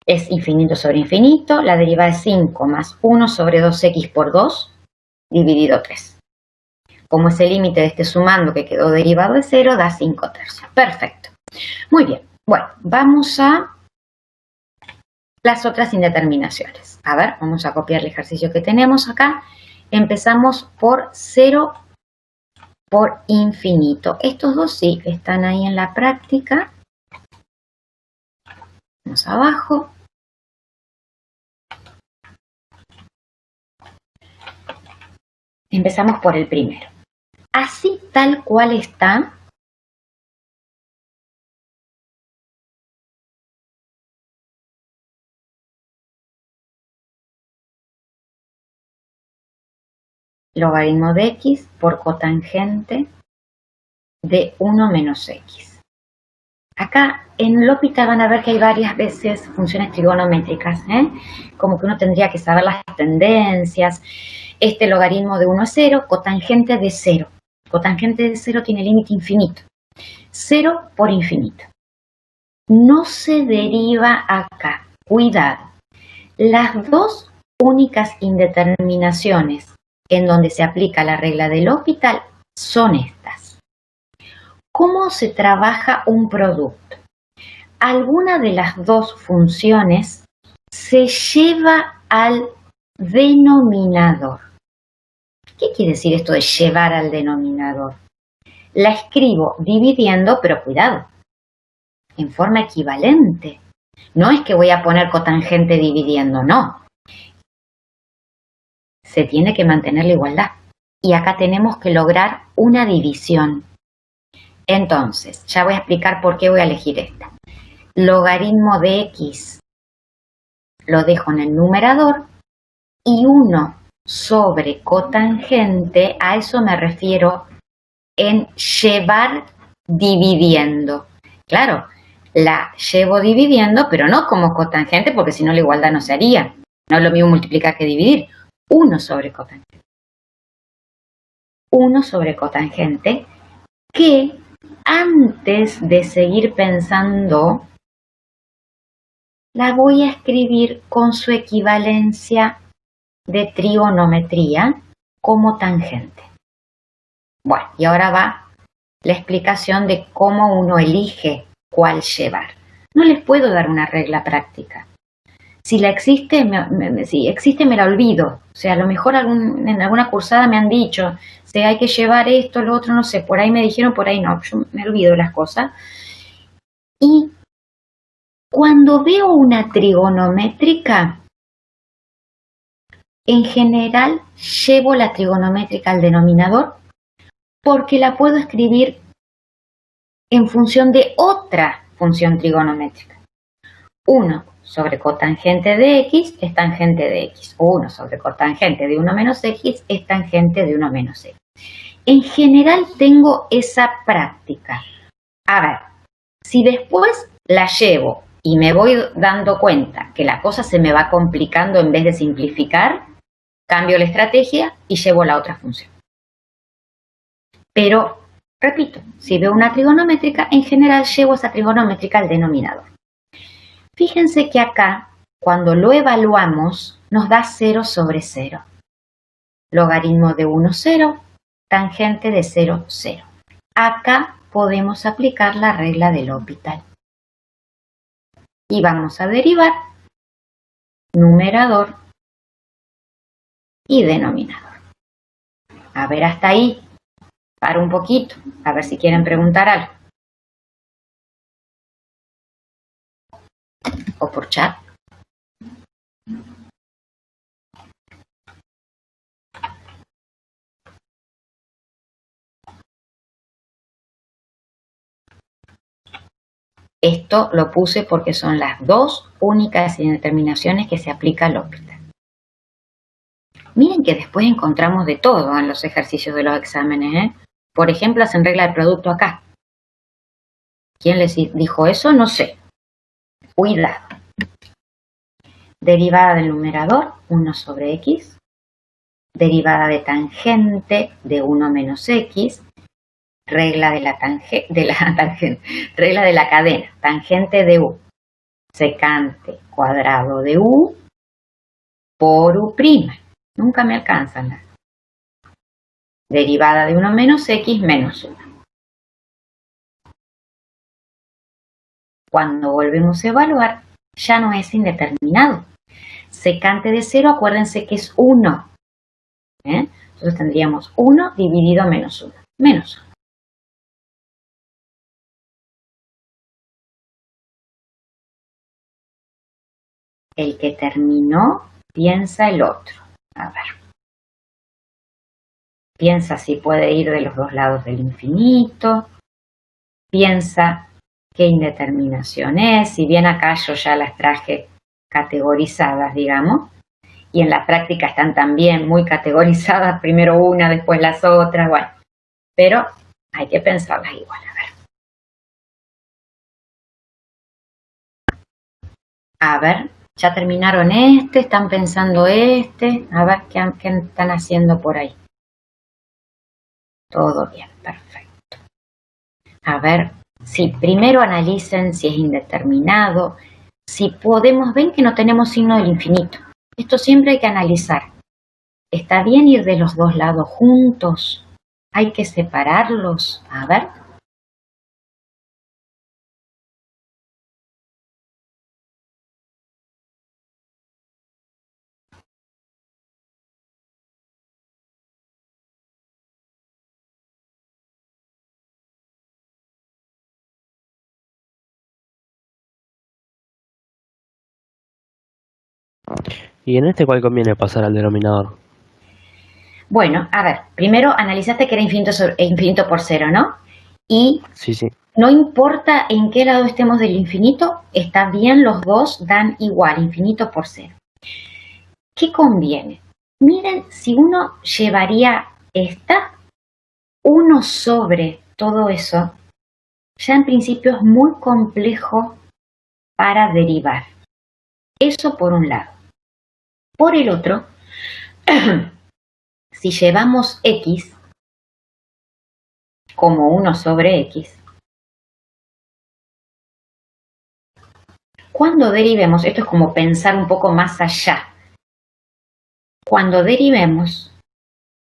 Es infinito sobre infinito. La derivada es 5 más 1 sobre 2x por 2 dividido 3. Como ese límite de este sumando que quedó derivado de 0, da 5 tercios. Perfecto. Muy bien. Bueno, vamos a las otras indeterminaciones. A ver, vamos a copiar el ejercicio que tenemos acá. Empezamos por 0 por infinito. Estos dos sí están ahí en la práctica. Vamos abajo. Empezamos por el primero. Así tal cual está, logaritmo de x por cotangente de 1 menos x. Acá en L'Hopital van a ver que hay varias veces funciones trigonométricas, como que uno tendría que saber las tendencias. Este logaritmo de 1 es 0, cotangente de 0. Cotangente de 0 tiene límite infinito. 0 por infinito. No se deriva acá. Cuidado. Las dos únicas indeterminaciones en donde se aplica la regla de L'Hopital son estas. ¿Cómo se trabaja un producto? Alguna de las dos funciones se lleva al denominador. ¿Qué quiere decir esto de llevar al denominador? La escribo dividiendo, pero cuidado, en forma equivalente. No es que voy a poner cotangente dividiendo, no. Se tiene que mantener la igualdad. Y acá tenemos que lograr una división. Entonces, ya voy a explicar por qué voy a elegir esta. logaritmo de x lo dejo en el numerador y 1 sobre cotangente, a eso me refiero en llevar dividiendo. Claro, la llevo dividiendo, pero no como cotangente, porque si no la igualdad no se haría. No es lo mismo multiplicar que dividir. 1 sobre cotangente. 1 sobre cotangente, que antes de seguir pensando, la voy a escribir con su equivalencia de trigonometría como tangente. Bueno, y ahora va la explicación de cómo uno elige cuál llevar. No les puedo dar una regla práctica. Si existe, me la olvido. O sea, a lo mejor en alguna cursada me han dicho, si hay que llevar esto, lo otro, no sé, por ahí me dijeron, por ahí no, yo me olvido las cosas. Y cuando veo una trigonométrica, en general llevo la trigonométrica al denominador porque la puedo escribir en función de otra función trigonométrica. 1 sobre cotangente de x es tangente de x. 1 sobre cotangente de 1 menos x es tangente de 1 menos x. En general tengo esa práctica. A ver, si después la llevo y me voy dando cuenta que la cosa se me va complicando en vez de simplificar, cambio la estrategia y llevo la otra función. Pero, repito, si veo una trigonométrica, en general llevo esa trigonométrica al denominador. Fíjense que acá, cuando lo evaluamos, nos da 0 sobre 0. Logaritmo de 1, 0, tangente de 0, 0. Acá podemos aplicar la regla del L'Hopital. Y vamos a derivar numerador y denominador. A ver, hasta ahí. Paro un poquito, a ver si quieren preguntar algo. O por chat. Esto lo puse porque son las dos únicas indeterminaciones que se aplica al L'Hopital. Miren que después encontramos de todo en los ejercicios de los exámenes, ¿eh? Por ejemplo, hacen regla de producto acá. ¿Quién les dijo eso? No sé. Cuidado. Derivada del numerador, 1 sobre x. Derivada de tangente de 1 menos x. Regla de la regla de la cadena, tangente de u. Secante cuadrado de u por u'. Nunca me alcanzan. Derivada de 1 menos x menos 1. Cuando volvemos a evaluar, ya no es indeterminado. Secante de 0, acuérdense que es 1. Entonces tendríamos 1 dividido menos 1. Menos 1. El que terminó, piensa el otro. A ver. Piensa si puede ir de los dos lados del infinito. Piensa qué indeterminación es. Si bien acá yo ya las traje categorizadas, digamos. Y en la práctica están también muy categorizadas. Primero una, después las otras. Bueno, pero hay que pensarlas igual. A ver, ya terminaron este. Están pensando este. A ver qué están haciendo por ahí. Todo bien, perfecto. A ver, si primero analicen si es indeterminado, si podemos, ven que no tenemos signo del infinito. Esto siempre hay que analizar. ¿Está bien ir de los dos lados juntos? ¿Hay que separarlos? A ver. ¿Y en este cuál conviene pasar al denominador? Bueno, a ver, primero analizaste que era infinito por 0, ¿no? y Sí, sí. no importa en qué lado estemos del infinito, está bien, los dos dan igual, infinito por cero. ¿Qué conviene? Miren, si uno llevaría esta, 1 sobre todo eso, ya en principio es muy complejo para derivar. Eso por un lado. Por el otro, si llevamos x como 1 sobre x, cuando derivemos, esto es como pensar un poco más allá, cuando derivemos,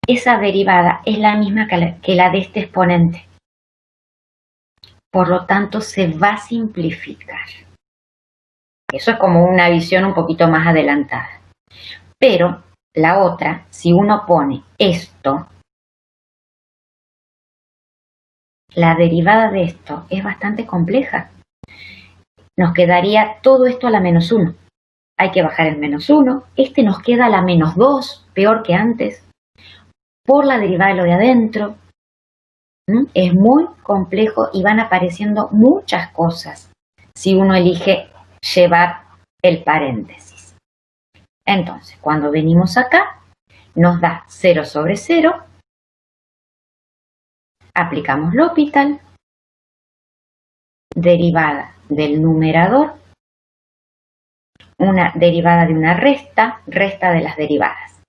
esa derivada es la misma que la de este exponente. Por lo tanto, se va a simplificar. Eso es como una visión un poquito más adelantada. Pero la otra, si uno pone esto, la derivada de esto es bastante compleja. Nos quedaría todo esto a la menos 1. Hay que bajar el menos 1. Este nos queda a la menos 2, peor que antes. Por la derivada de lo de adentro. Es muy complejo y van apareciendo muchas cosas si uno elige llevar el paréntesis. Entonces, cuando venimos acá, nos da 0 sobre 0. Aplicamos L'Hopital. Derivada del numerador. Una derivada de una resta de las derivadas.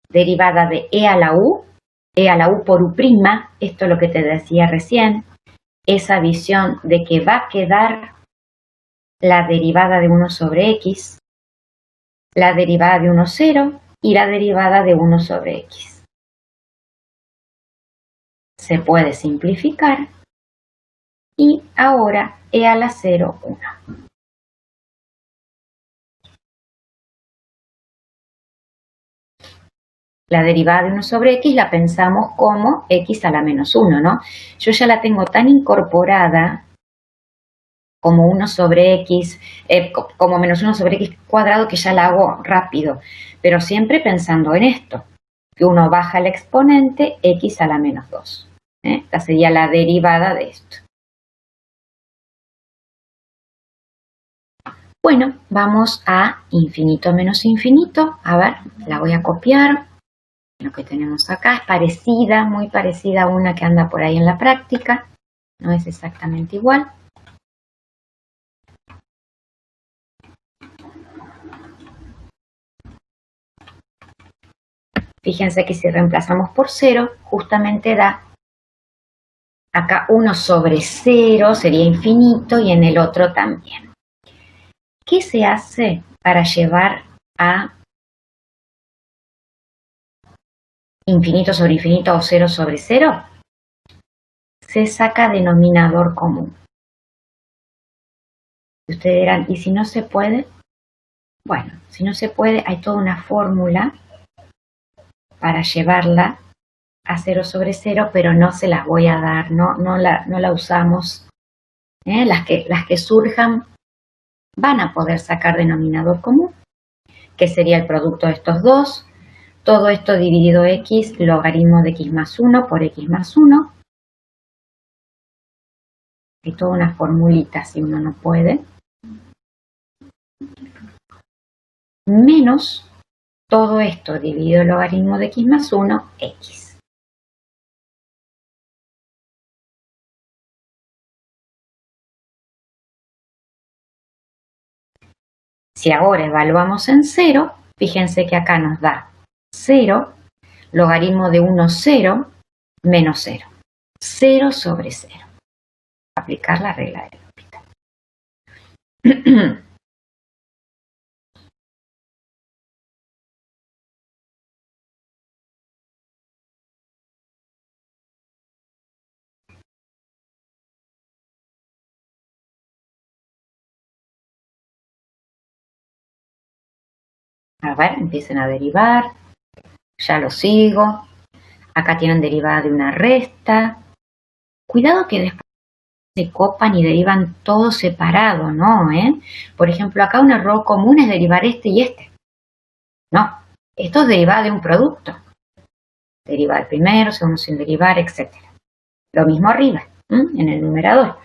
Derivada de e a la u por u', esto es lo que te decía recién, esa visión de que va a quedar la derivada de 1 sobre x, la derivada de 1, 0 y la derivada de 1 sobre x. Se puede simplificar y ahora e a la 0, 1. La derivada de 1 sobre x la pensamos como x a la menos 1, ¿no? Yo ya la tengo tan incorporada como 1 sobre x, como menos 1 sobre x cuadrado, que ya la hago rápido. Pero siempre pensando en esto, que uno baja el exponente x a la menos 2. Esta sería la derivada de esto. Bueno, vamos a infinito menos infinito. A ver, la voy a copiar. Lo que tenemos acá es parecida, muy parecida a una que anda por ahí en la práctica. No es exactamente igual. Fíjense que si reemplazamos por 0, justamente da acá 1 sobre 0, sería infinito, y en el otro también. ¿Qué se hace para llevar a infinito sobre infinito o 0 sobre 0? Se saca denominador común. Ustedes dirán, ¿y si no se puede? Bueno, si no se puede, hay toda una fórmula para llevarla a 0 sobre 0, pero no se las voy a dar, no la usamos. Las que surjan van a poder sacar denominador común, que sería el producto de estos dos. Todo esto dividido x, logaritmo de x más 1 por x más 1. Hay toda una formulita si uno no puede. Menos todo esto dividido el logaritmo de x más 1, x. Si ahora evaluamos en 0, fíjense que acá nos da 0, logaritmo de 1, 0, menos 0. 0 sobre 0. Aplicar la regla de L'Hopital. A ver, empiecen a derivar. Ya lo sigo. Acá tienen derivada de una resta. Cuidado que después se copan y derivan todo separado, ¿no? Por ejemplo, acá un error común es derivar este y este. No, esto es derivada de un producto. Derivar primero, segundo sin derivar, etc. Lo mismo arriba. en el numerador.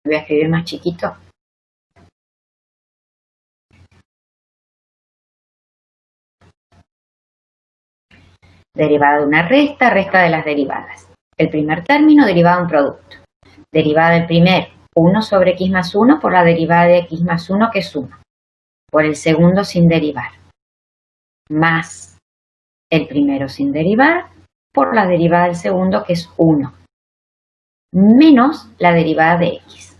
Voy a escribir más chiquito. Derivada de una resta, resta de las derivadas. El primer término, derivada de un producto. Derivada del primer, 1 sobre x más 1 por la derivada de x más 1, que es 1. Por el segundo sin derivar. Más el primero sin derivar por la derivada del segundo, que es 1. Menos la derivada de x.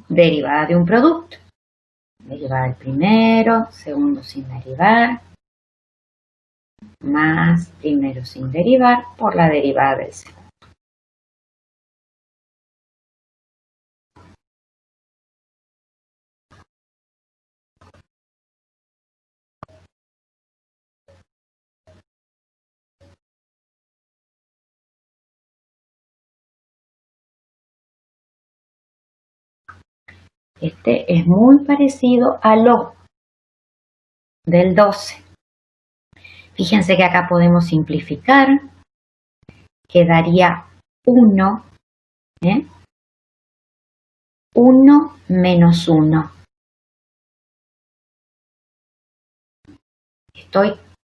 Derivada de un producto. Derivada del primero, segundo sin derivar, más primero sin derivar por la derivada del segundo. Este es muy parecido a lo del 12. Fíjense que acá podemos simplificar. Quedaría 1, 1 menos 1.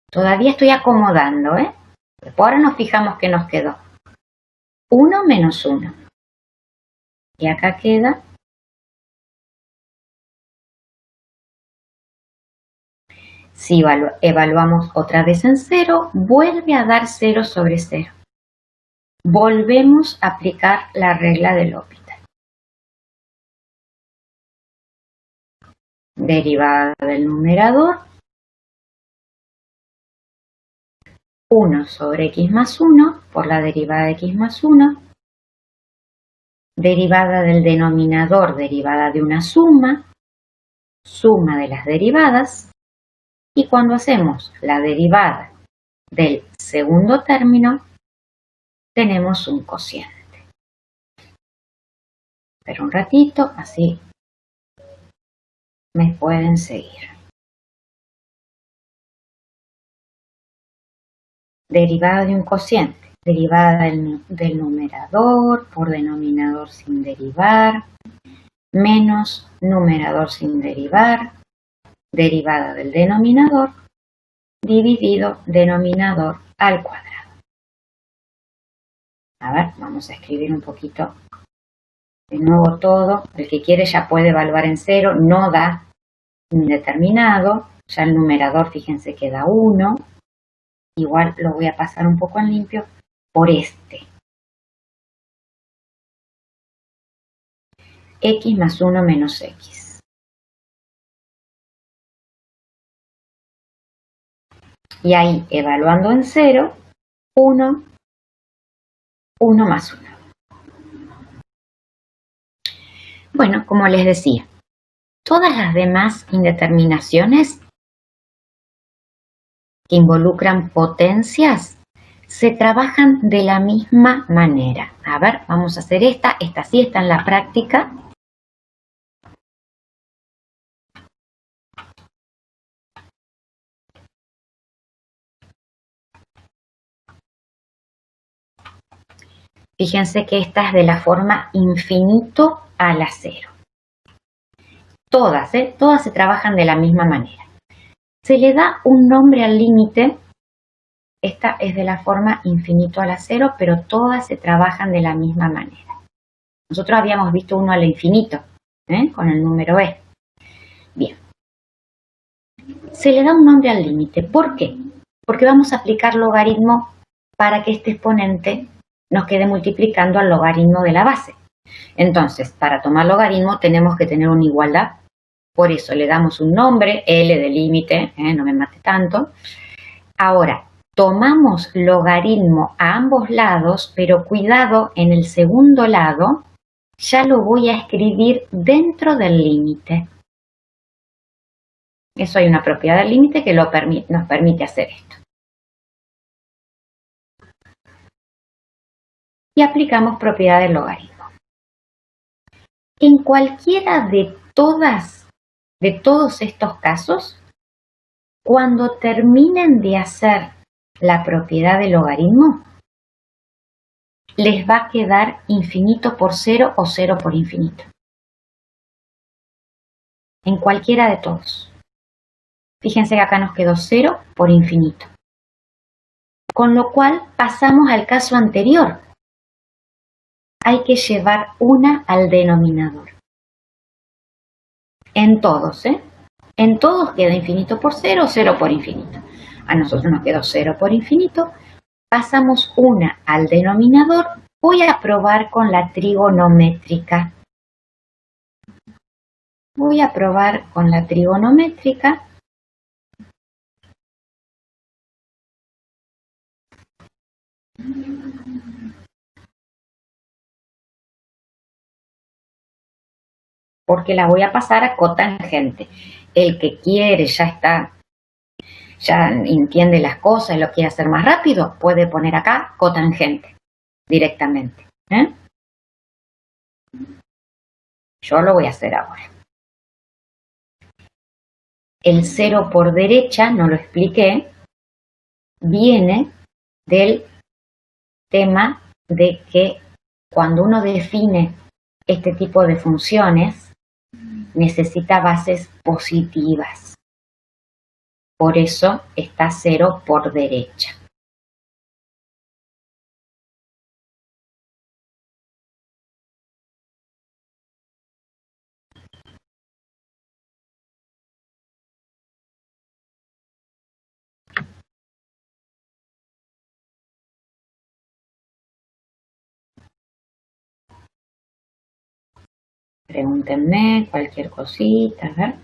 Todavía estoy acomodando, Por ahora nos fijamos que nos quedó 1 menos 1. Y acá queda si evaluamos otra vez en 0, vuelve a dar 0 sobre 0. Volvemos a aplicar la regla del L'Hopital. Derivada del numerador, 1 sobre x más 1 por la derivada de x más 1. Derivada del denominador, derivada de una suma, suma de las derivadas. Y cuando hacemos la derivada del segundo término, tenemos un cociente. Pero un ratito, así me pueden seguir. Derivada de un cociente, derivada del numerador por denominador sin derivar, menos numerador sin derivar, derivada del denominador, dividido denominador al cuadrado. A ver, vamos a escribir un poquito de nuevo todo. El que quiere ya puede evaluar en 0, no da indeterminado. Ya el numerador, fíjense que da 1. Igual lo voy a pasar un poco en limpio por este. X más 1 menos x. Y ahí, evaluando en 0, 1, 1 más 1. Bueno, como les decía, todas las demás indeterminaciones que involucran potencias se trabajan de la misma manera. A ver, vamos a hacer esta sí está en la práctica. Fíjense que esta es de la forma infinito a la 0. Todas se trabajan de la misma manera. Se le da un nombre al límite. Esta es de la forma infinito a la 0, pero todas se trabajan de la misma manera. Nosotros habíamos visto uno al infinito, con el número e. Bien. Se le da un nombre al límite. ¿Por qué? Porque vamos a aplicar logaritmo para que este exponente nos quede multiplicando al logaritmo de la base. Entonces, para tomar logaritmo tenemos que tener una igualdad. Por eso le damos un nombre, L de límite, no me mate tanto. Ahora, tomamos logaritmo a ambos lados, pero cuidado, en el segundo lado ya lo voy a escribir dentro del límite. Eso hay una propiedad del límite que nos permite hacer esto. Y aplicamos propiedad del logaritmo. En cualquiera de todos estos casos, cuando terminen de hacer la propiedad del logaritmo, les va a quedar infinito por 0 o 0 por infinito. En cualquiera de todos. Fíjense que acá nos quedó 0 por infinito. Con lo cual pasamos al caso anterior. Hay que llevar una al denominador. En todos, ¿eh? En todos queda infinito por 0 o 0 por infinito. A nosotros nos quedó 0 por infinito. Pasamos una al denominador. Voy a probar con la trigonométrica. Voy a probar con la trigonométrica. Porque la voy a pasar a cotangente. El que quiere ya entiende las cosas y lo quiere hacer más rápido, puede poner acá cotangente directamente. Yo lo voy a hacer ahora. El 0 por derecha, no lo expliqué, viene del tema de que cuando uno define este tipo de funciones, necesita bases positivas. Por eso está 0 por derecha. Pregúntenme cualquier cosita, a ver.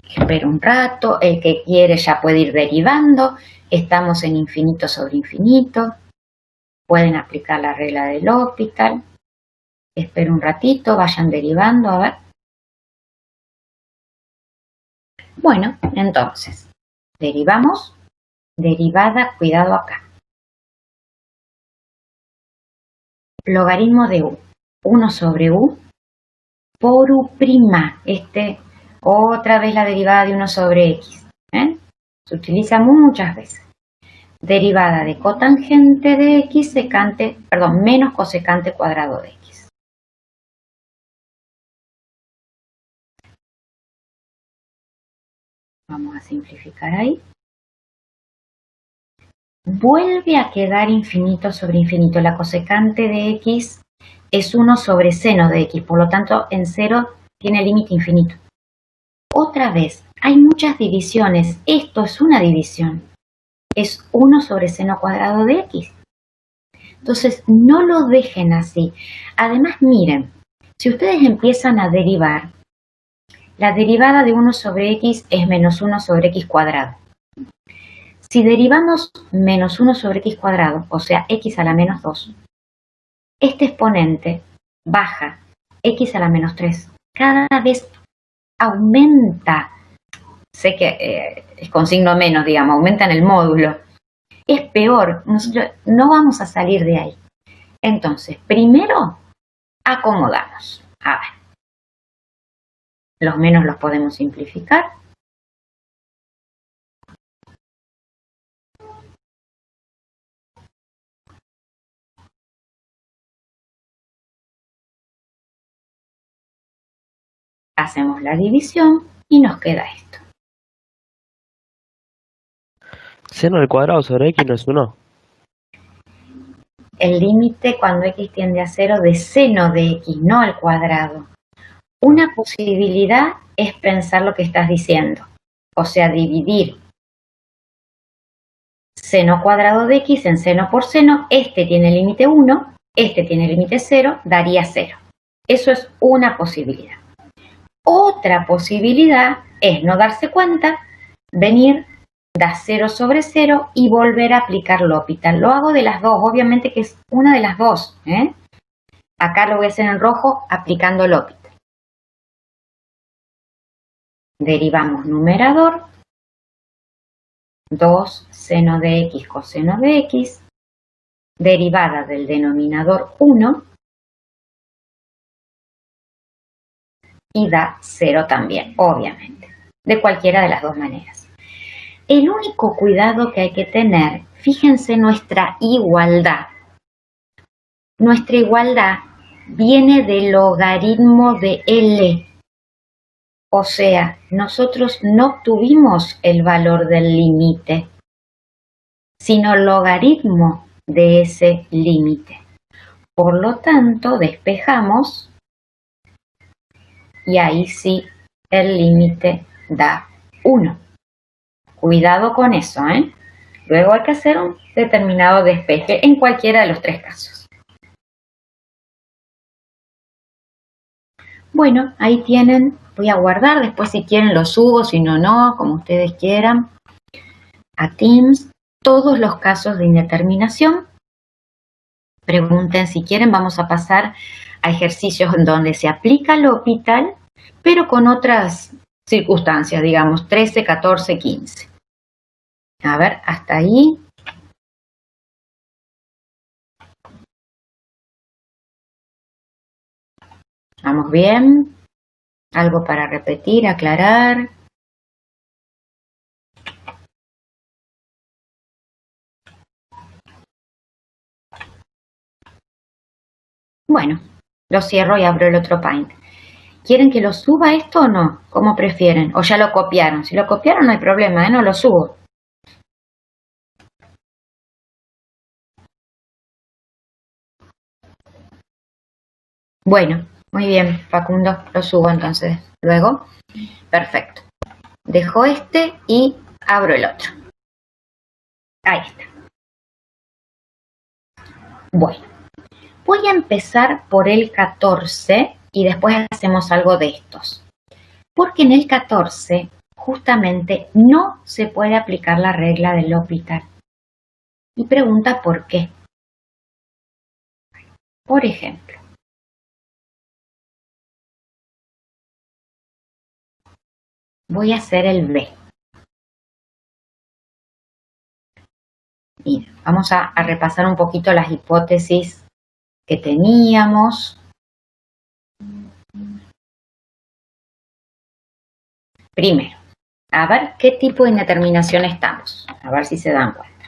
Espero un rato, el que quiere ya puede ir derivando. Estamos en infinito sobre infinito. Pueden aplicar la regla del L'Hopital. Espero un ratito, vayan derivando, a ver. Bueno, entonces, derivamos. Derivada, cuidado acá. Logaritmo de u. 1 sobre u por u'. Otra vez la derivada de 1 sobre x. Se utiliza muchas veces. Derivada de cotangente de x menos cosecante cuadrado de x. Vamos a simplificar ahí. Vuelve a quedar infinito sobre infinito. La cosecante de x es 1 sobre seno de x, por lo tanto en 0 tiene límite infinito. Otra vez, hay muchas divisiones. Esto es una división. Es 1 sobre seno cuadrado de x. Entonces, no lo dejen así. Además, miren, si ustedes empiezan a derivar, la derivada de 1 sobre x es menos 1 sobre x cuadrado. Si derivamos menos 1 sobre x cuadrado, o sea, x a la menos 2, este exponente baja x a la menos 3. Cada vez aumenta. Sé que es con signo menos, digamos, aumenta en el módulo. Es peor, nosotros no vamos a salir de ahí. Entonces, primero, acomodamos. A ver, los menos los podemos simplificar. Hacemos la división y nos queda esto. Seno al cuadrado sobre x no es 1. El límite cuando x tiende a 0 de seno de x, no al cuadrado. Una posibilidad es pensar lo que estás diciendo, o sea, dividir seno cuadrado de x en seno por seno. Este tiene límite 1, este tiene límite 0, daría 0. Eso es una posibilidad. Otra posibilidad es no darse cuenta, venir, da 0 sobre 0 y volver a aplicar L'Hopital. Lo hago de las dos, obviamente que es una de las dos. Acá lo voy a hacer en rojo aplicando L'Hopital. Derivamos numerador, 2 seno de x coseno de x, derivada del denominador 1, y da 0 también, obviamente, de cualquiera de las dos maneras. El único cuidado que hay que tener, fíjense nuestra igualdad. Nuestra igualdad viene del logaritmo de L. O sea, nosotros no obtuvimos el valor del límite, sino el logaritmo de ese límite. Por lo tanto, despejamos y ahí sí el límite da 1. Cuidado con eso, ¿eh? Luego hay que hacer un determinado despeje en cualquiera de los tres casos. Bueno, ahí tienen, voy a guardar, después si quieren lo subo, si no, no, como ustedes quieran, a Teams, todos los casos de indeterminación. Pregunten si quieren, vamos a pasar a ejercicios en donde se aplica el L'Hopital, pero con otras circunstancias, digamos, 13, 14, 15. A ver, hasta ahí. ¿Vamos bien? ¿Algo para repetir, aclarar? Bueno, lo cierro y abro el otro Paint. ¿Quieren que lo suba esto o no? ¿Cómo prefieren? ¿O ya lo copiaron? Si lo copiaron no hay problema, ¿eh? No lo subo. Bueno, muy bien, Facundo, lo subo entonces. Luego, perfecto. Dejo este y abro el otro. Ahí está. Bueno, voy a empezar por el 14 y después hacemos algo de estos. Porque en el 14 justamente no se puede aplicar la regla del L'Hopital. Y pregunta por qué. Por ejemplo, voy a hacer el B. Mira, vamos a repasar un poquito las hipótesis que teníamos. Primero, a ver qué tipo de indeterminación estamos. A ver si se dan cuenta.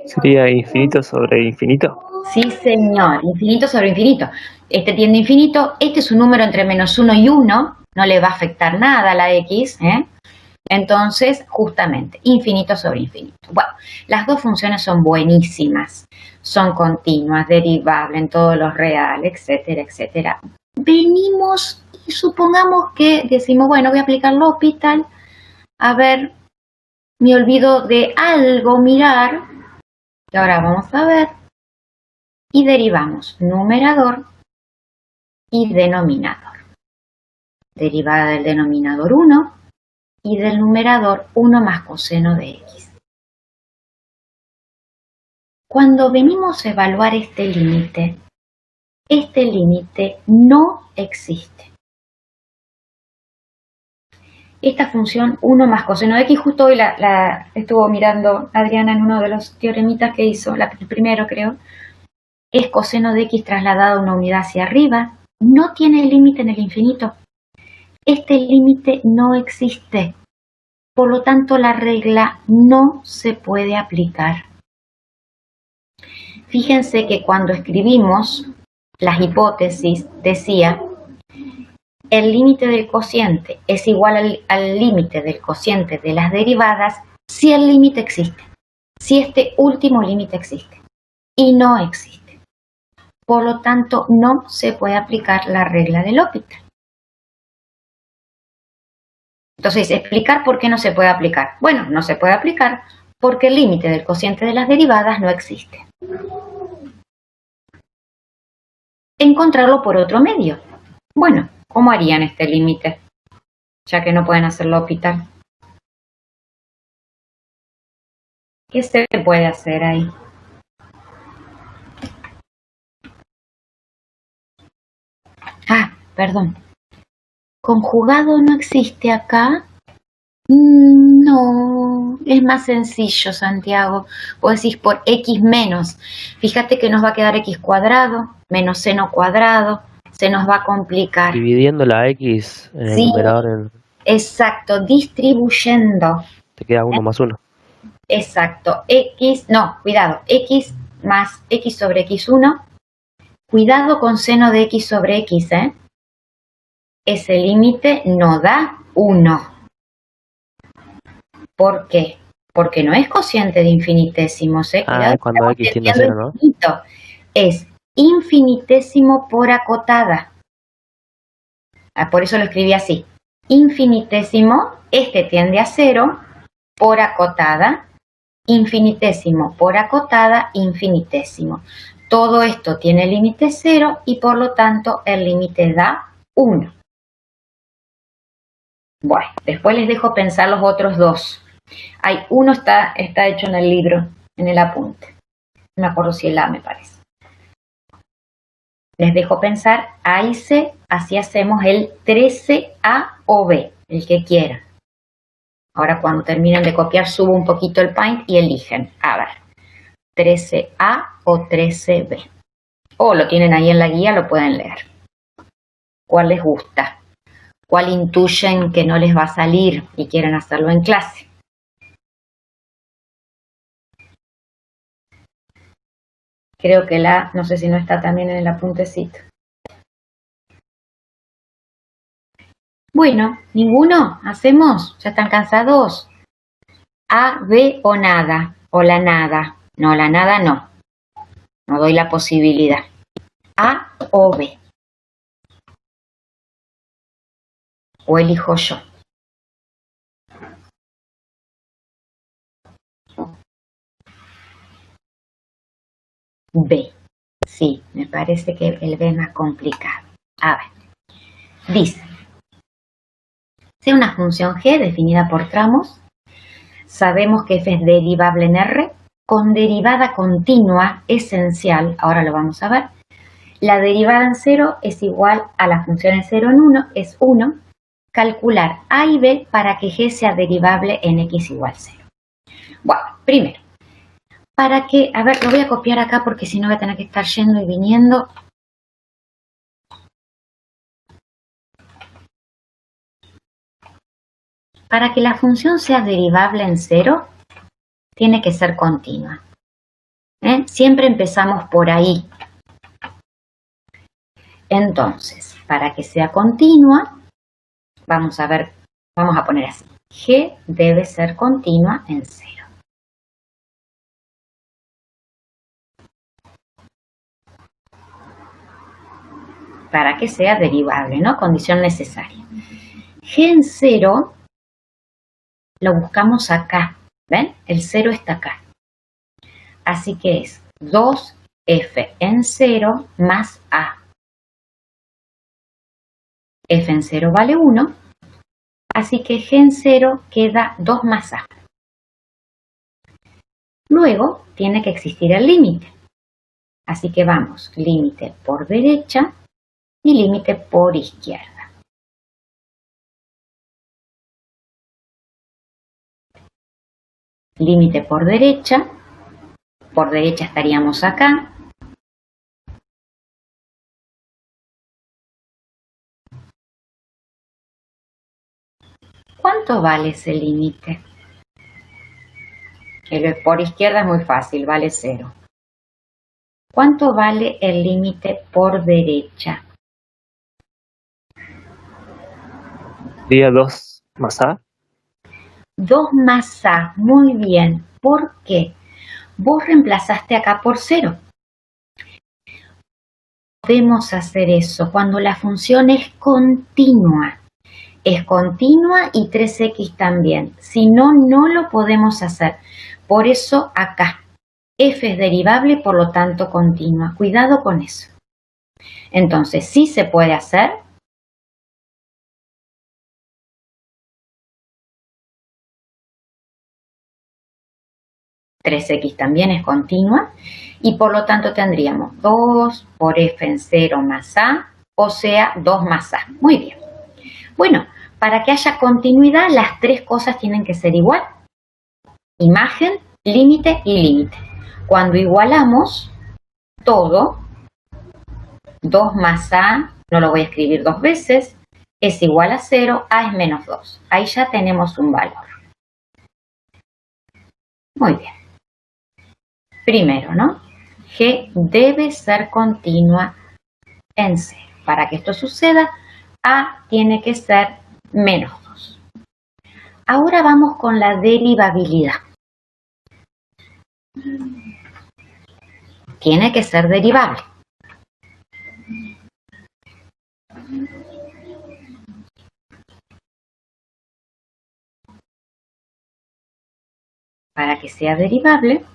¿Sería infinito sobre infinito? Sí, señor. Infinito sobre infinito. Este tiende a infinito. Este es un número entre -1 y 1. No le va a afectar nada a la X, ¿eh? Entonces, justamente, infinito sobre infinito. Bueno, las dos funciones son buenísimas. Son continuas, derivables en todos los reales, etcétera, etcétera. Venimos y supongamos que decimos, bueno, voy a aplicar L'Hopital. A ver, me olvido de algo mirar. Y ahora vamos a ver. Y derivamos numerador y denominador. Derivada del denominador 1 y del numerador 1 más coseno de x. Cuando venimos a evaluar este límite no existe. Esta función 1 más coseno de x, justo hoy la estuvo mirando Adriana en uno de los teoremitas que hizo, el primero creo, es coseno de x trasladado a una unidad hacia arriba, no tiene límite en el infinito. Este límite no existe, por lo tanto la regla no se puede aplicar. Fíjense que cuando escribimos las hipótesis decía el límite del cociente es igual al límite del cociente de las derivadas si el límite existe, si este último límite existe, y no existe. Por lo tanto, no se puede aplicar la regla del L'Hopital. Entonces, explicar por qué no se puede aplicar. Bueno, no se puede aplicar porque el límite del cociente de las derivadas no existe. Encontrarlo por otro medio. Bueno, ¿cómo harían este límite? Ya que no pueden hacer L'Hopital. ¿Qué se puede hacer ahí? Ah, perdón. ¿Conjugado no existe acá? No. es más sencillo, Santiago. Vos decís por x menos. Fíjate que nos va a quedar x cuadrado menos seno cuadrado. Se nos va a complicar. Dividiendo la X en el Sí, numerador, exacto, distribuyendo. te queda 1 más 1. Exacto, x, no, cuidado, x más x sobre x1. Cuidado con seno de x sobre x, ¿eh? Ese límite no da 1. ¿Por qué? Porque no es cociente de infinitésimos, ¿eh? Cuidado, Es cuando X tiende a 0, ¿no? infinito. Es infinitésimo por acotada. Por eso lo escribí así. Infinitésimo, este tiende a 0, por acotada, infinitésimo por acotada, infinitésimo. Todo esto tiene límite 0 y por lo tanto el límite da 1. Bueno, después les dejo pensar los otros dos. Hay uno está hecho en el libro, en el apunte. No me acuerdo si el A me parece. Les dejo pensar A y C, así hacemos el 13A o B, el que quieran. Ahora cuando terminen de copiar subo un poquito el Paint y eligen. A ver, 13A o 13B. O lo tienen ahí en la guía, lo pueden leer. ¿Cuál les gusta? ¿Cuál intuyen que no les va a salir y quieren hacerlo en clase? Creo que la, no sé si no está también en el apuntecito. Bueno, ¿ninguno? ¿Hacemos? ¿Ya están cansados? A, B o nada. O la nada. No, la nada no. No doy la posibilidad. A o B. O elijo yo. B. Sí, me parece que el B es más complicado. A ver. Dice. Sea una función g definida por tramos. Sabemos que f es derivable en R con derivada continua esencial. Ahora lo vamos a ver. La derivada en 0 es igual a la función en 0 en 1, es 1. Calcular a y b para que g sea derivable en x igual 0. Bueno, primero, para que, a ver, lo voy a copiar acá porque si no voy a tener que estar yendo y viniendo. Para que la función sea derivable en 0, tiene que ser continua. Siempre empezamos por ahí. Entonces, para que sea continua, vamos a ver, vamos a poner así. G debe ser continua en 0. Para que sea derivable, ¿no? Condición necesaria. G en 0 lo buscamos acá. ¿Ven? El 0 está acá. Así que es 2f en 0 más a. F en 0 vale 1. Así que G en 0 queda 2 más a. Luego tiene que existir el límite. Así que vamos, límite por derecha y límite por izquierda. Límite por derecha estaríamos acá. ¿Cuánto vale ese límite? El por izquierda es muy fácil, vale 0. ¿Cuánto vale el límite por derecha? Día 2 más A. 2 más a, muy bien. ¿Por qué? Vos reemplazaste acá por 0. Podemos hacer eso cuando la función es continua. Es continua y 3x también. Si no, no lo podemos hacer. Por eso acá, f es derivable, por lo tanto continua. Cuidado con eso. Entonces, sí se puede hacer. (3x) también es continua y por lo tanto tendríamos 2 por f en 0 más a, o sea 2 más a. Muy bien. Bueno, para que haya continuidad las tres cosas tienen que ser igual. Imagen, límite y límite. Cuando igualamos todo, 2 más a, no lo voy a escribir 2 veces, es igual a 0, a es menos 2. Ahí ya tenemos un valor. Muy bien. Primero, ¿no? G debe ser continua en 0. Para que esto suceda, a tiene que ser menos 2. Ahora vamos con la derivabilidad. Tiene que ser derivable. Para que sea derivable,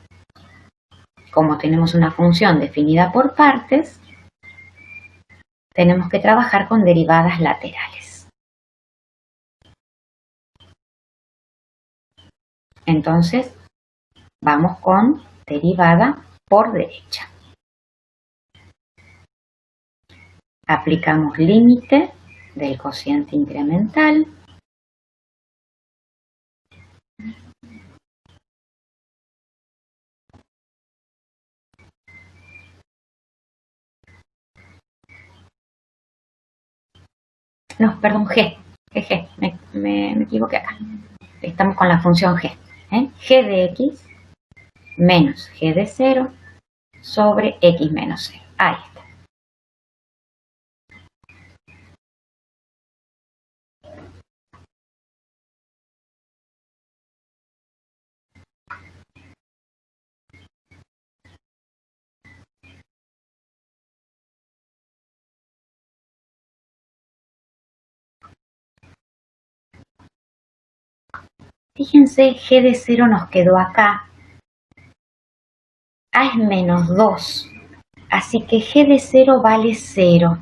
como tenemos una función definida por partes, tenemos que trabajar con derivadas laterales. Entonces, vamos con derivada por derecha. Aplicamos límite del cociente incremental. No, perdón, G. Me equivoqué acá. Estamos con la función G. G de X menos G de 0 sobre X menos 0. Ahí está. Fíjense, G de 0 nos quedó acá. A es menos 2. Así que G de 0 vale 0.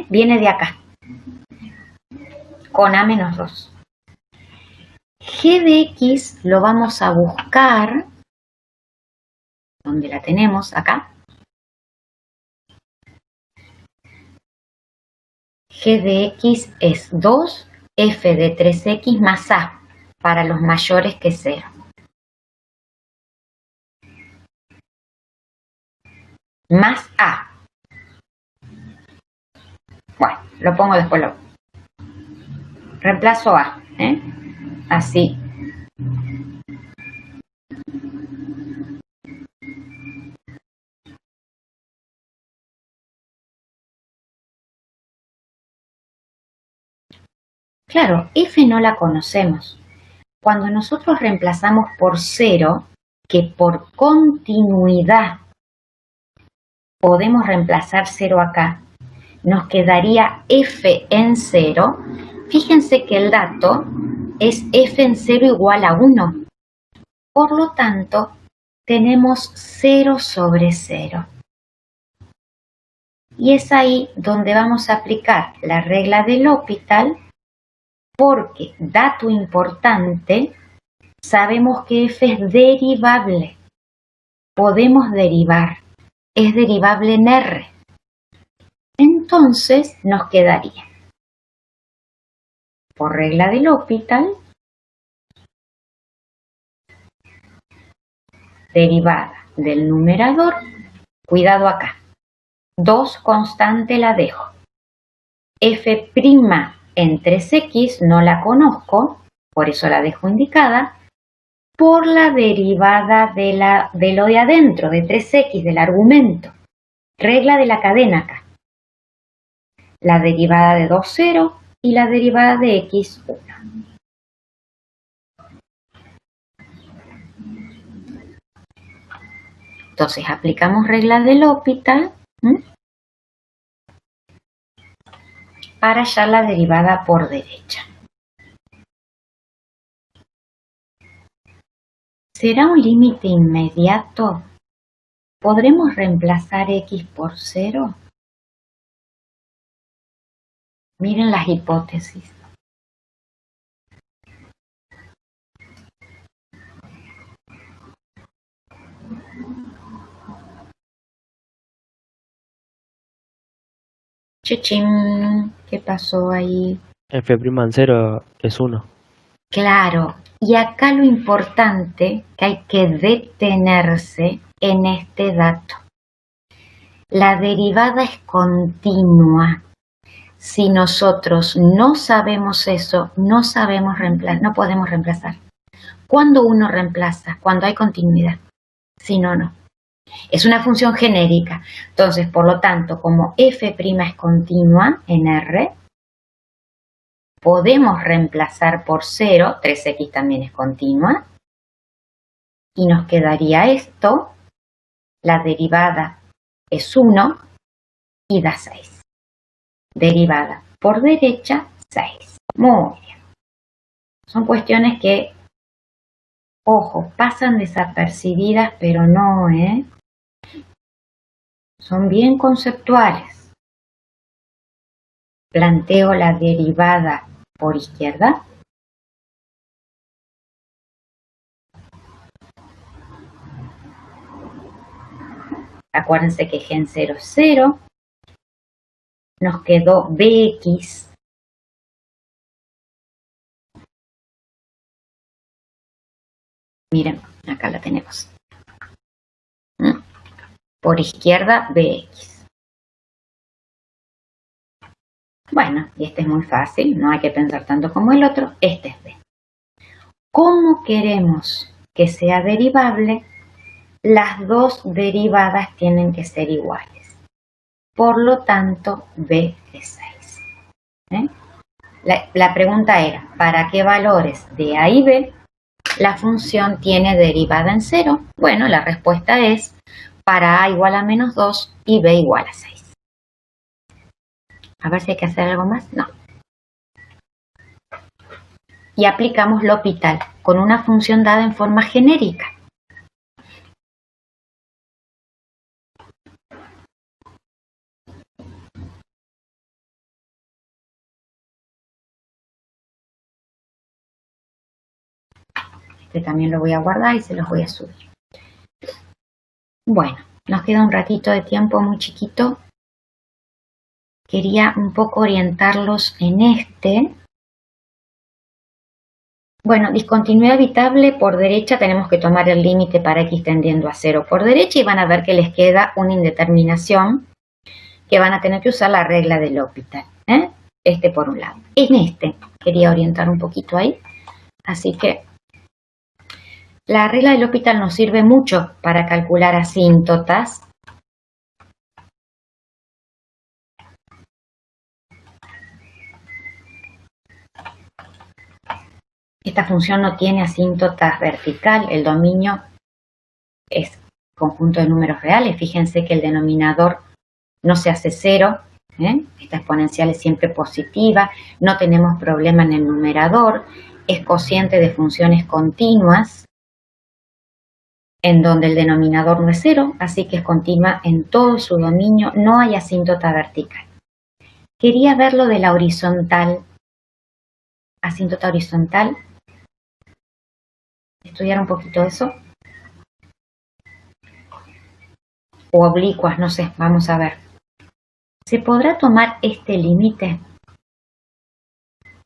Viene de acá. Con A menos 2. G de X lo vamos a buscar. ¿Dónde la tenemos? Acá. G de X es 2 F de 3X más A para los mayores que 0. Más A. Bueno, lo pongo después. Reemplazo A. Así. Claro, F no la conocemos. Cuando nosotros reemplazamos por 0, que por continuidad podemos reemplazar 0 acá, nos quedaría F en 0. Fíjense que el dato es F en 0 igual a 1. Por lo tanto, tenemos 0 sobre 0. Y es ahí donde vamos a aplicar la regla del L'Hopital, porque, dato importante, sabemos que F es derivable. Podemos derivar. Es derivable en R. Entonces nos quedaría, por regla del L'Hopital, derivada del numerador, cuidado acá, 2 constante la dejo. F' en 3X no la conozco, por eso la dejo indicada, por la derivada de lo de adentro, de 3X, del argumento. Regla de la cadena acá. La derivada de 2, 0 y la derivada de X, 1. Entonces aplicamos regla del L'Hopital para hallar la derivada por derecha. ¿Será un límite inmediato? ¿Podremos reemplazar X por 0? Miren las hipótesis. Chichín, ¿qué pasó ahí? F' en 0 es 1. Claro, y acá lo importante que hay que detenerse en este dato. La derivada es continua. Si nosotros no sabemos eso, no podemos reemplazar. ¿Cuándo uno reemplaza? Cuando hay continuidad. Si no, no. Es una función genérica. Entonces, por lo tanto, como f' es continua en R, podemos reemplazar por 0, 3x también es continua, y nos quedaría esto, la derivada es 1 y da 6. Derivada por derecha, 6. Muy bien. Son cuestiones que, ojo, pasan desapercibidas, pero no, son bien conceptuales. Planteo la derivada por izquierda. Acuérdense que gen 0 es 0. Nos quedó bx. Miren, acá la tenemos. Por izquierda, bx. Bueno, y este es muy fácil, no hay que pensar tanto como el otro. Este es b. ¿Cómo queremos que sea derivable? Las dos derivadas tienen que ser iguales. Por lo tanto, b es 6. La pregunta era, ¿para qué valores de a y b la función tiene derivada en 0? Bueno, la respuesta es para a igual a menos 2 y b igual a 6. A ver si hay que hacer algo más. No. Y aplicamos L'Hopital con una función dada en forma genérica. Este también lo voy a guardar y se los voy a subir. Bueno, nos queda un ratito de tiempo muy chiquito. Quería un poco orientarlos en este. Bueno, discontinuidad evitable por derecha, tenemos que tomar el límite para x tendiendo a 0 por derecha y van a ver que les queda una indeterminación que van a tener que usar la regla de L'Hopital. Este por un lado. En este quería orientar un poquito ahí, así que la regla de L'Hopital nos sirve mucho para calcular asíntotas. Esta función no tiene asíntotas vertical, el dominio es conjunto de números reales. Fíjense que el denominador no se hace 0, esta exponencial es siempre positiva, no tenemos problema en el numerador, es cociente de funciones continuas, en donde el denominador no es 0, así que es continua en todo su dominio, no hay asíntota vertical. Quería ver lo de la horizontal, asíntota horizontal, estudiar un poquito eso, o oblicuas, no sé, vamos a ver. ¿Se podrá tomar este límite?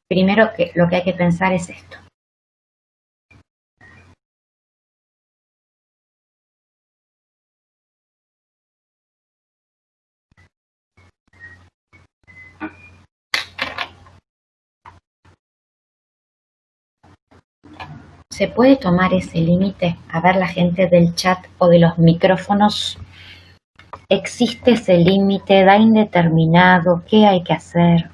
Primero lo que hay que pensar es esto. ¿Se puede tomar ese límite? A ver, la gente del chat o de los micrófonos. ¿Existe ese límite? ¿Da indeterminado? ¿Qué hay que hacer?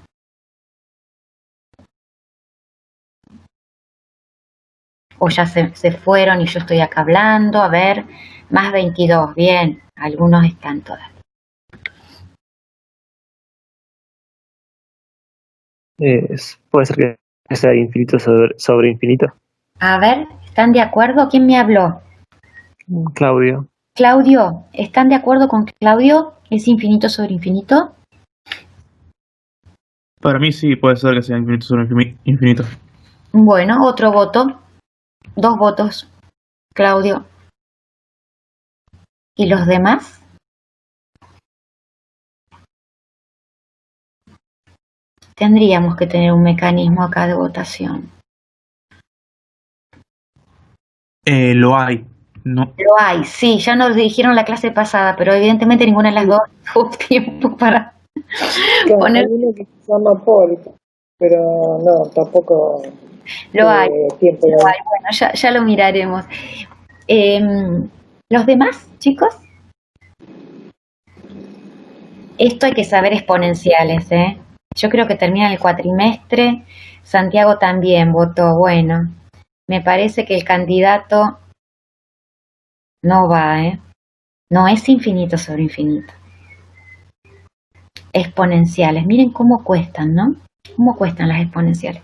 O ya se fueron y yo estoy acá hablando. A ver, más 22. Bien, algunos están todavía. Puede ser que sea infinito sobre infinito. A ver, ¿están de acuerdo? ¿Quién me habló? Claudio. Claudio, ¿están de acuerdo con Claudio? ¿Es infinito sobre infinito? Para mí sí puede ser que sea infinito sobre infinito. Bueno, otro voto. 2 votos. Claudio. ¿Y los demás? Tendríamos que tener un mecanismo acá de votación. Lo hay. No, Lo hay, sí, ya nos dijeron la clase pasada, pero evidentemente ninguna de las dos tuvo tiempo para Claro, poner. hay uno que se llama Paul, pero no, tampoco Lo hay, tiempo. lo hay. Bueno, ya lo miraremos. ¿Los demás, chicos? Esto hay que saber exponenciales, ¿eh? Yo creo que termina el cuatrimestre. Santiago también votó. Bueno, me parece que el candidato no va, ¿eh? No es infinito sobre infinito. Exponenciales. Miren cómo cuestan, ¿no? ¿Cómo cuestan las exponenciales?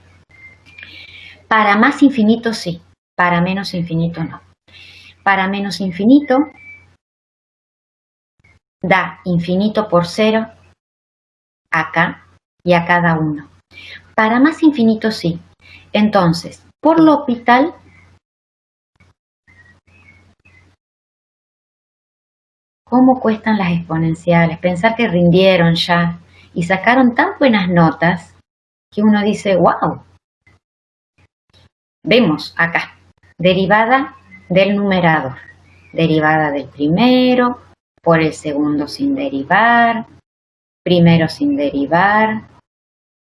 Para más infinito sí, para menos infinito no. Para menos infinito da infinito por 0 acá y a cada uno. Para más infinito sí. Entonces, por L'Hopital, ¿cómo cuestan las exponenciales? Pensar que rindieron ya y sacaron tan buenas notas que uno dice, wow. Vemos acá, derivada del numerador, derivada del primero, por el segundo sin derivar, primero sin derivar,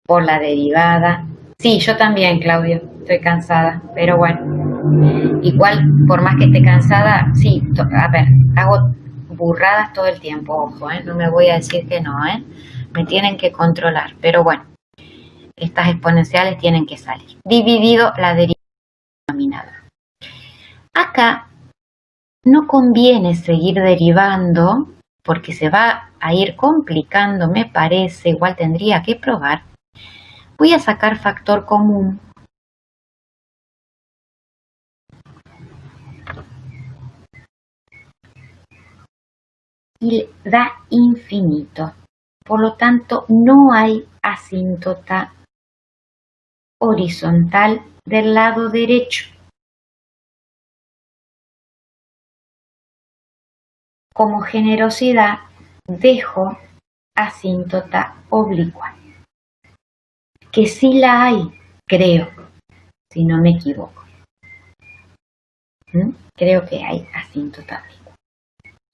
por la derivada. Sí, yo también, Claudio, estoy cansada, pero bueno, igual, por más que esté cansada, sí, a ver, hago burradas todo el tiempo, ojo, no me voy a decir que no, me tienen que controlar, pero bueno, estas exponenciales tienen que salir. Dividido la derivada del denominador. Acá no conviene seguir derivando porque se va a ir complicando, me parece, igual tendría que probar. Voy a sacar factor común. Y da infinito. Por lo tanto, no hay asíntota horizontal del lado derecho. Como generosidad, dejo asíntota oblicua. Que sí la hay, creo, si no me equivoco. Creo que hay asíntota oblicua.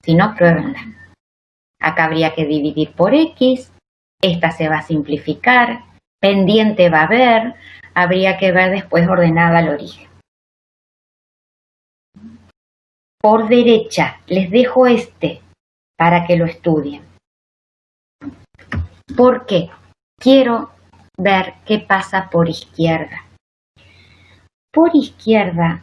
Si no, pruébenla. Acá habría que dividir por X, esta se va a simplificar, pendiente va a haber, habría que ver después ordenada al origen. Por derecha, les dejo este para que lo estudien. ¿Por qué? Quiero ver qué pasa por izquierda. Por izquierda,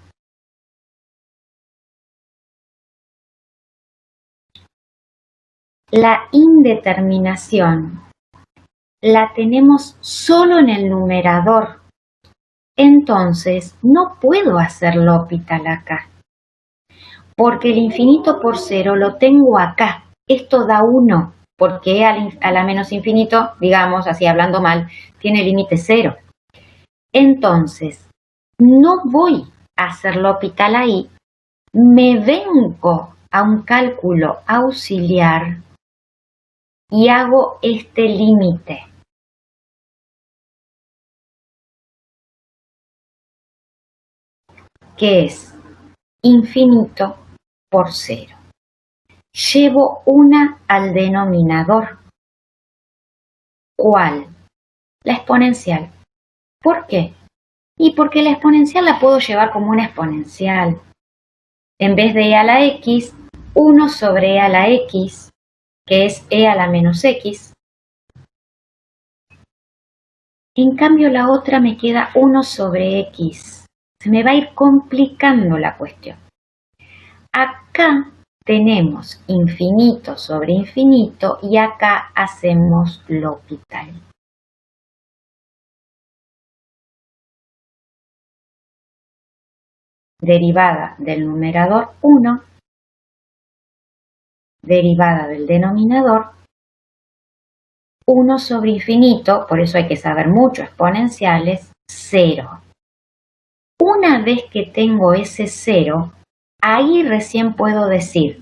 la indeterminación la tenemos solo en el numerador. Entonces, no puedo hacer L'Hopital acá. Porque el infinito por 0 lo tengo acá. Esto da 1, porque e a la menos infinito, digamos, así hablando mal, tiene límite 0. Entonces, no voy a hacer L'Hopital ahí. Me vengo a un cálculo auxiliar y hago este límite. Que es infinito por 0. Llevo una al denominador. ¿Cuál? La exponencial. ¿Por qué? Y porque la exponencial la puedo llevar como una exponencial. En vez de e a la x, 1 sobre e a la x, que es e a la menos x. En cambio la otra me queda 1 sobre x. Se me va a ir complicando la cuestión. Acá tenemos infinito sobre infinito y acá hacemos L'Hopital. Derivada del numerador 1, derivada del denominador, 1 sobre infinito, por eso hay que saber mucho exponenciales, 0. Una vez que tengo ese 0, ahí recién puedo decir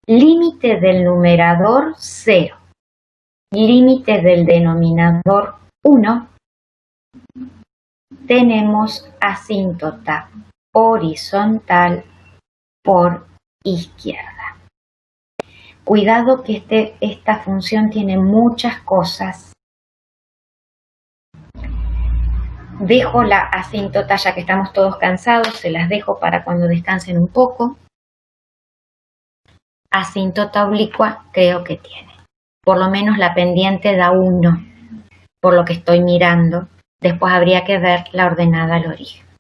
límite del numerador 0, límite del denominador 1, tenemos asíntota horizontal por izquierda. Cuidado que esta función tiene muchas cosas. Dejo la asíntota, ya que estamos todos cansados, se las dejo para cuando descansen un poco. Asíntota oblicua creo que tiene. Por lo menos la pendiente da 1, por lo que estoy mirando. Después habría que ver la ordenada al origen.